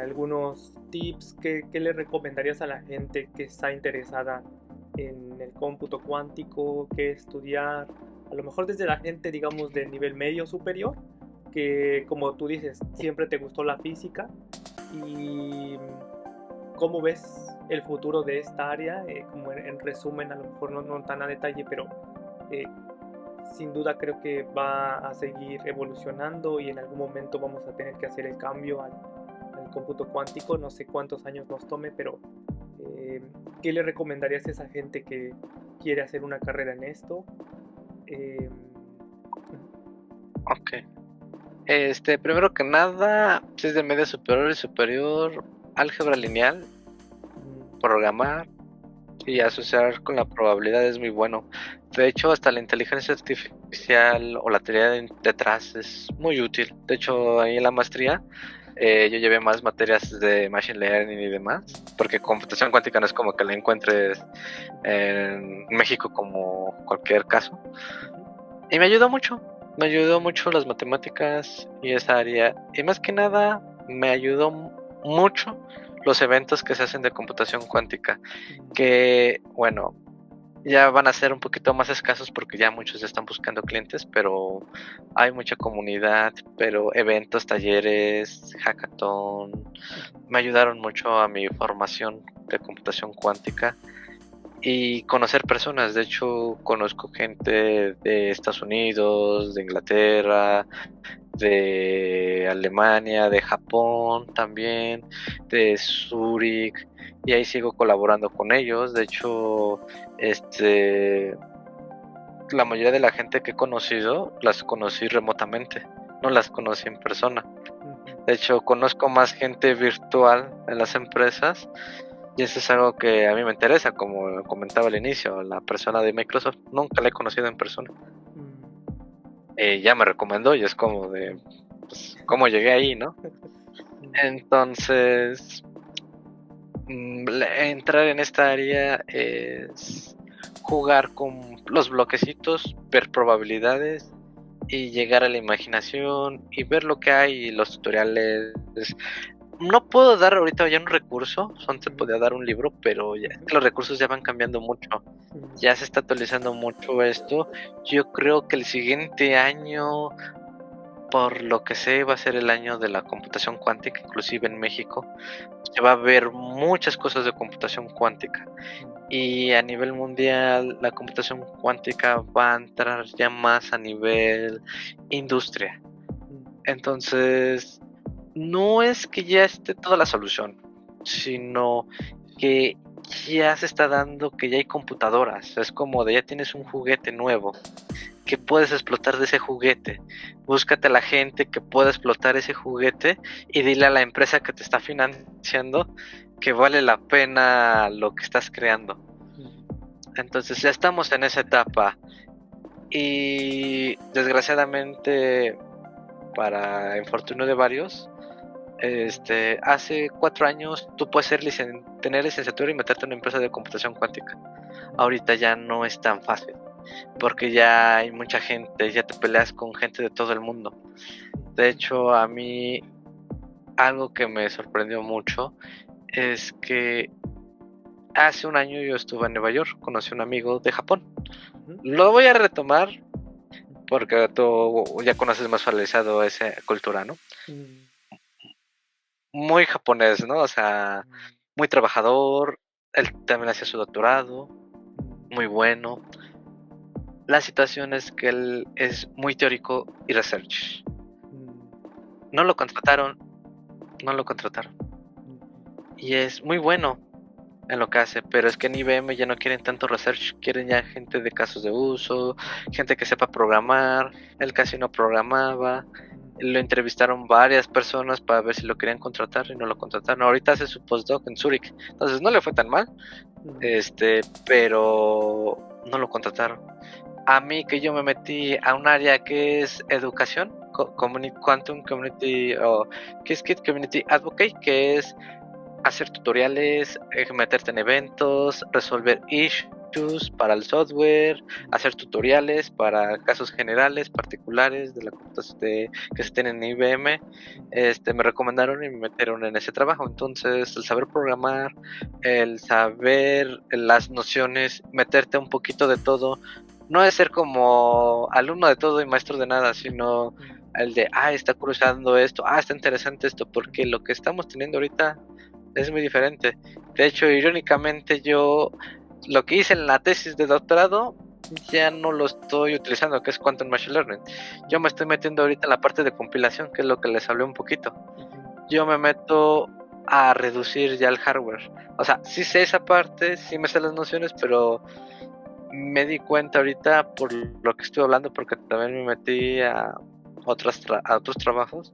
algunos tips que le recomendarías a la gente que está interesada en el cómputo cuántico, qué estudiar, a lo mejor desde la gente, digamos, de nivel medio superior, que como tú dices, siempre te gustó la física, y cómo ves el futuro de esta área, como en resumen, a lo mejor no tan a detalle, pero sin duda creo que va a seguir evolucionando y en algún momento vamos a tener que hacer el cambio al cómputo cuántico, no sé cuántos años nos tome, pero ¿qué le recomendarías a esa gente que quiere hacer una carrera en esto? Ok. Primero que nada, si es de media superior y superior, álgebra lineal, programar y asociar con la probabilidad es muy bueno. De hecho, hasta la inteligencia artificial o la teoría detrás es muy útil. De hecho, ahí en la maestría yo llevé más materias de Machine Learning y demás, porque computación cuántica no es como que la encuentres en México como cualquier caso. Y me ayudó mucho las matemáticas y esa área. Y más que nada, me ayudó mucho los eventos que se hacen de computación cuántica. Que, bueno, Ya van a ser un poquito más escasos porque ya muchos ya están buscando clientes, pero hay mucha comunidad, pero eventos, talleres, hackathon, me ayudaron mucho a mi formación de computación cuántica y conocer personas. De hecho, conozco gente de Estados Unidos, de Inglaterra, de Alemania, de Japón también, de Zurich, y ahí sigo colaborando con ellos. De hecho, la mayoría de la gente que he conocido las conocí remotamente, no las conocí en persona. De hecho, conozco más gente virtual en las empresas y eso es algo que a mí me interesa, como comentaba al inicio, la persona de Microsoft nunca la he conocido en persona. Ya me recomendó y es como de, pues, ¿cómo llegué ahí, no? Entonces, entrar en esta área es jugar con los bloquecitos, ver probabilidades y llegar a la imaginación y ver lo que hay y los tutoriales. No puedo dar ahorita ya un recurso, antes podía dar un libro, pero ya los recursos ya van cambiando mucho. Ya se está actualizando mucho esto. Yo creo que el siguiente año, por lo que sé, va a ser el año de la computación cuántica, inclusive en México. Se va a ver muchas cosas de computación cuántica. Y a nivel mundial, la computación cuántica va a entrar ya más a nivel industria. Entonces, no es que ya esté toda la solución, sino que ya se está dando que ya hay computadoras. Es como de ya tienes un juguete nuevo que puedes explotar de ese juguete. Búscate a la gente que pueda explotar ese juguete y dile a la empresa que te está financiando que vale la pena lo que estás creando. Entonces ya estamos en esa etapa y desgraciadamente, para infortunio de varios, hace 4 años tú puedes tener licenciatura y meterte en una empresa de computación cuántica. Ahorita ya no es tan fácil, porque ya hay mucha gente, ya te peleas con gente de todo el mundo. De hecho, a mí algo que me sorprendió mucho es que hace un año yo estuve en Nueva York, conocí a un amigo de Japón. Lo voy a retomar porque tú ya conoces más familiarizado esa cultura, ¿no? Muy japonés, ¿no? O sea, muy trabajador, él también hacía su doctorado, muy bueno. La situación es que él es muy teórico y research. No lo contrataron, no lo contrataron. Y es muy bueno en lo que hace, pero es que en IBM ya no quieren tanto research, quieren ya gente de casos de uso, gente que sepa programar. Él casi no programaba. Lo entrevistaron varias personas para ver si lo querían contratar y no lo contrataron. Ahorita hace su postdoc en Zurich, entonces no le fue tan mal, pero no lo contrataron. A mí, que yo me metí a un área que es educación, Quantum Community o Qiskit Community Advocate, que es hacer tutoriales, meterte en eventos, resolver issues para el software, hacer tutoriales para casos generales, particulares de la computación que se tienen en IBM. Me recomendaron y me metieron en ese trabajo. Entonces, el saber programar, el saber las nociones, meterte un poquito de todo, no es ser como alumno de todo y maestro de nada, sino el de, está cruzando esto, está interesante esto, porque lo que estamos teniendo ahorita es muy diferente. De hecho, irónicamente, yo lo que hice en la tesis de doctorado ya no lo estoy utilizando, que es Quantum Machine Learning. Yo me estoy metiendo ahorita en la parte de compilación, que es lo que les hablé un poquito. Yo me meto a reducir ya el hardware. O sea, sí sé esa parte, sí me sé las nociones, pero me di cuenta ahorita por lo que estoy hablando, porque también me metí a otros trabajos,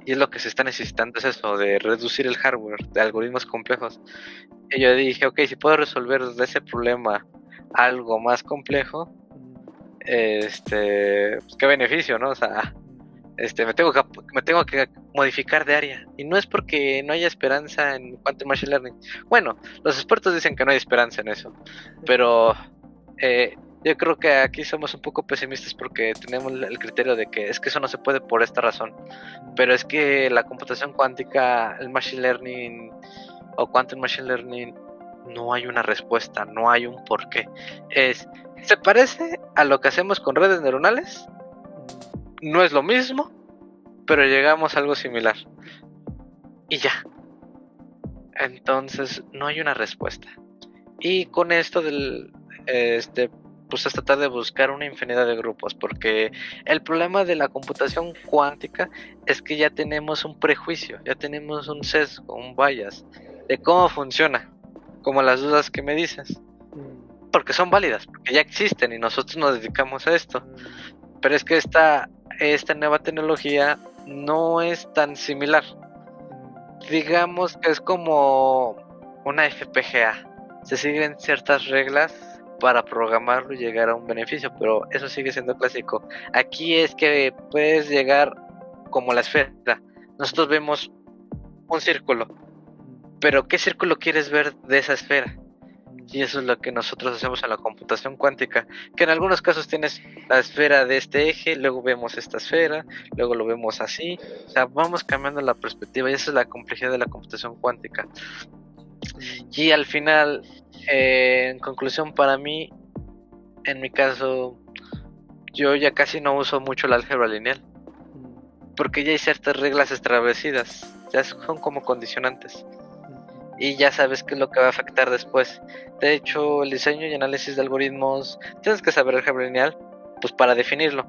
y es lo que se está necesitando, es eso, de reducir el hardware, de algoritmos complejos. Y yo dije, ok, si puedo resolver de ese problema algo más complejo, pues qué beneficio, ¿no? O sea, me tengo que modificar de área. Y no es porque no haya esperanza en Quantum Machine Learning. Bueno, los expertos dicen que no hay esperanza en eso, pero yo creo que aquí somos un poco pesimistas porque tenemos el criterio de que es que eso no se puede por esta razón. Pero es que la computación cuántica, el machine learning o quantum machine learning no hay una respuesta, no hay un porqué. ¿Se parece a lo que hacemos con redes neuronales? No es lo mismo, pero llegamos a algo similar. Y ya. Entonces, no hay una respuesta. Y con esto pues es tratar de buscar una infinidad de grupos, porque el problema de la computación cuántica es que ya tenemos un prejuicio, ya tenemos un sesgo, un bias de cómo funciona, como las dudas que me dices, porque son válidas, porque ya existen y nosotros nos dedicamos a esto, pero es que esta nueva tecnología no es tan similar. Digamos que es como una FPGA, se siguen ciertas reglas para programarlo y llegar a un beneficio, pero eso sigue siendo clásico. Aquí es que puedes llegar como la esfera. Nosotros vemos un círculo, pero ¿qué círculo quieres ver de esa esfera? Y eso es lo que nosotros hacemos en la computación cuántica, que en algunos casos tienes la esfera de este eje, luego vemos esta esfera, luego lo vemos así, o sea, vamos cambiando la perspectiva y esa es la complejidad de la computación cuántica. Y al final, en conclusión, para mí, en mi caso, yo ya casi no uso mucho el álgebra lineal, porque ya hay ciertas reglas establecidas, ya son como condicionantes. Y ya sabes qué es lo que va a afectar después. De hecho, el diseño y análisis de algoritmos, tienes que saber álgebra lineal, pues para definirlo.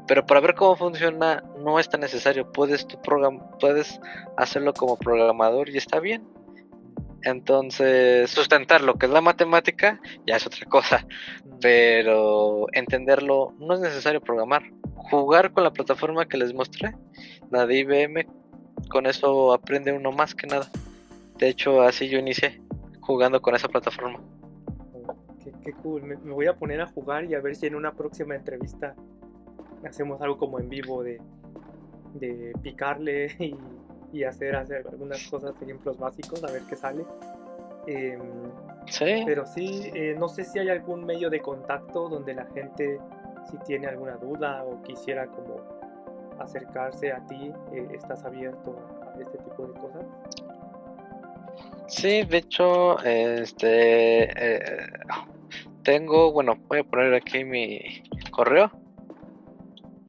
Pero para ver cómo funciona no es tan necesario. Puedes hacerlo como programador y está bien. Entonces, sustentar lo que es la matemática ya es otra cosa. Pero entenderlo no es necesario programar. Jugar con la plataforma que les mostré, la de IBM, con eso aprende uno más que nada. De hecho, así yo inicié, jugando con esa plataforma. Qué cool, me voy a poner a jugar y a ver si en una próxima entrevista hacemos algo como en vivo de picarle y hacer algunas cosas, ejemplos básicos, a ver qué sale. Sí. Pero sí, no sé si hay algún medio de contacto donde la gente, si tiene alguna duda o quisiera como acercarse a ti, ¿estás abierto a este tipo de cosas? Sí, de hecho, tengo, bueno, voy a poner aquí mi correo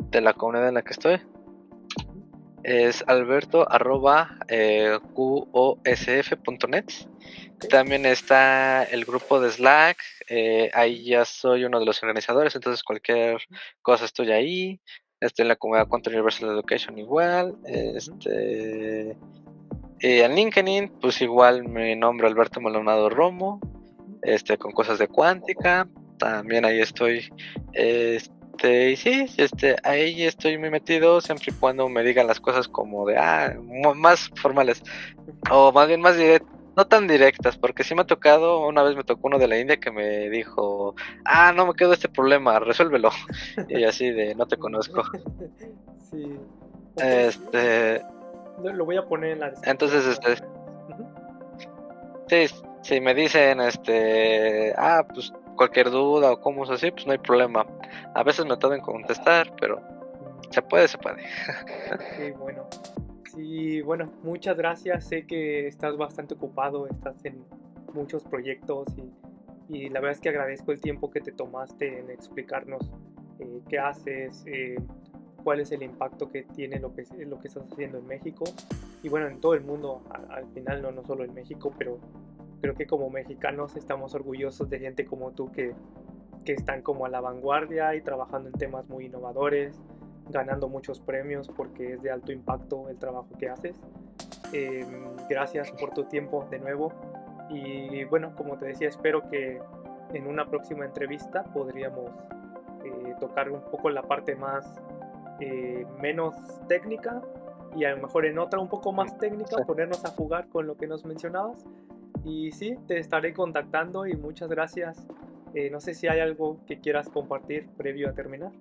de la comunidad en la que estoy. Es alberto@qosf.net. También está el grupo de Slack, ahí ya soy uno de los organizadores, entonces cualquier cosa estoy ahí. En la comunidad Quantum Universal Education igual. En LinkedIn, pues igual mi nombre Alberto Maldonado Romo, con cosas de cuántica, también ahí estoy, y sí, ahí estoy muy metido siempre y cuando me digan las cosas como de, más formales, o más bien más directas, no tan directas, porque sí me ha tocado, una vez me tocó uno de la India que me dijo, no me quedó este problema, resuélvelo, y así de, no te conozco. Sí. Lo voy a poner en la descripción. Entonces, si me dicen, pues cualquier duda o cosas así, pues no hay problema. A veces me tardo en contestar, pero se puede. Qué bueno. Sí, bueno, muchas gracias. Sé que estás bastante ocupado, estás en muchos proyectos y la verdad es que agradezco el tiempo que te tomaste en explicarnos qué haces, cuál es el impacto que tiene lo que estás haciendo en México y bueno, en todo el mundo, al final no solo en México, pero creo que como mexicanos estamos orgullosos de gente como tú que están como a la vanguardia y trabajando en temas muy innovadores, ganando muchos premios porque es de alto impacto el trabajo que haces. Gracias por tu tiempo de nuevo y bueno, como te decía, espero que en una próxima entrevista podríamos tocar un poco la parte más menos técnica y a lo mejor en otra un poco más técnica ponernos a jugar con lo que nos mencionabas y sí, te estaré contactando y muchas gracias. No sé si hay algo que quieras compartir previo a terminar.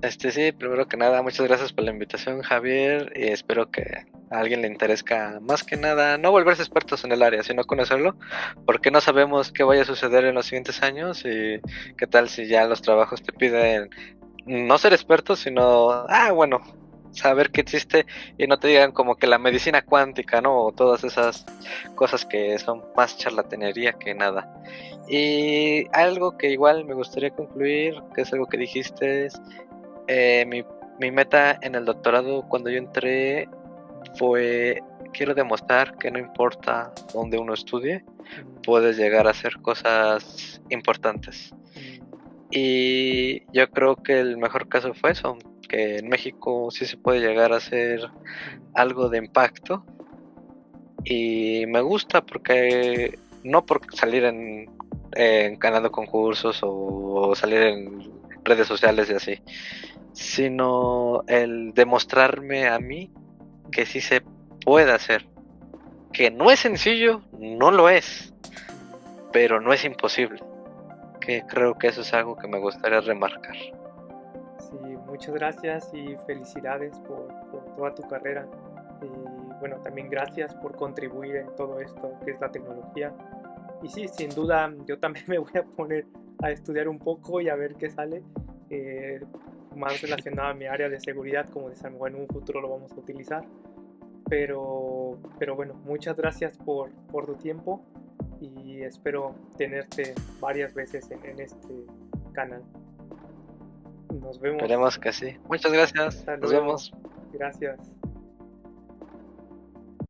Sí, primero que nada, muchas gracias por la invitación, Javier, y espero que a alguien le interese más que nada no volverse expertos en el área, sino conocerlo, porque no sabemos qué vaya a suceder en los siguientes años y qué tal si ya los trabajos te piden no ser expertos, sino, bueno, saber que existe y no te digan como que la medicina cuántica, ¿no? O todas esas cosas que son más charlatanería que nada. Y algo que igual me gustaría concluir, que es algo que dijiste, es mi meta en el doctorado cuando yo entré fue, quiero demostrar que no importa dónde uno estudie, puedes llegar a hacer cosas importantes. Y yo creo que el mejor caso fue eso, que en México sí se puede llegar a hacer algo de impacto. Y me gusta porque no por salir en ganando concursos o salir en redes sociales y así, sino el demostrarme a mí que sí se puede hacer. Que no es sencillo, no lo es, pero no es imposible. Que creo que eso es algo que me gustaría remarcar. Sí, muchas gracias y felicidades por toda tu carrera. Y bueno, también gracias por contribuir en todo esto que es la tecnología. Y sí, sin duda, yo también me voy a poner a estudiar un poco y a ver qué sale. eh, Más relacionado a mi área de seguridad, como dicen, bueno, en un futuro lo vamos a utilizar. Pero bueno, muchas gracias por tu tiempo y espero tenerte varias veces en este canal. Nos vemos. Esperemos que sí. Muchas gracias. Hasta Nos luego. vemos. Gracias.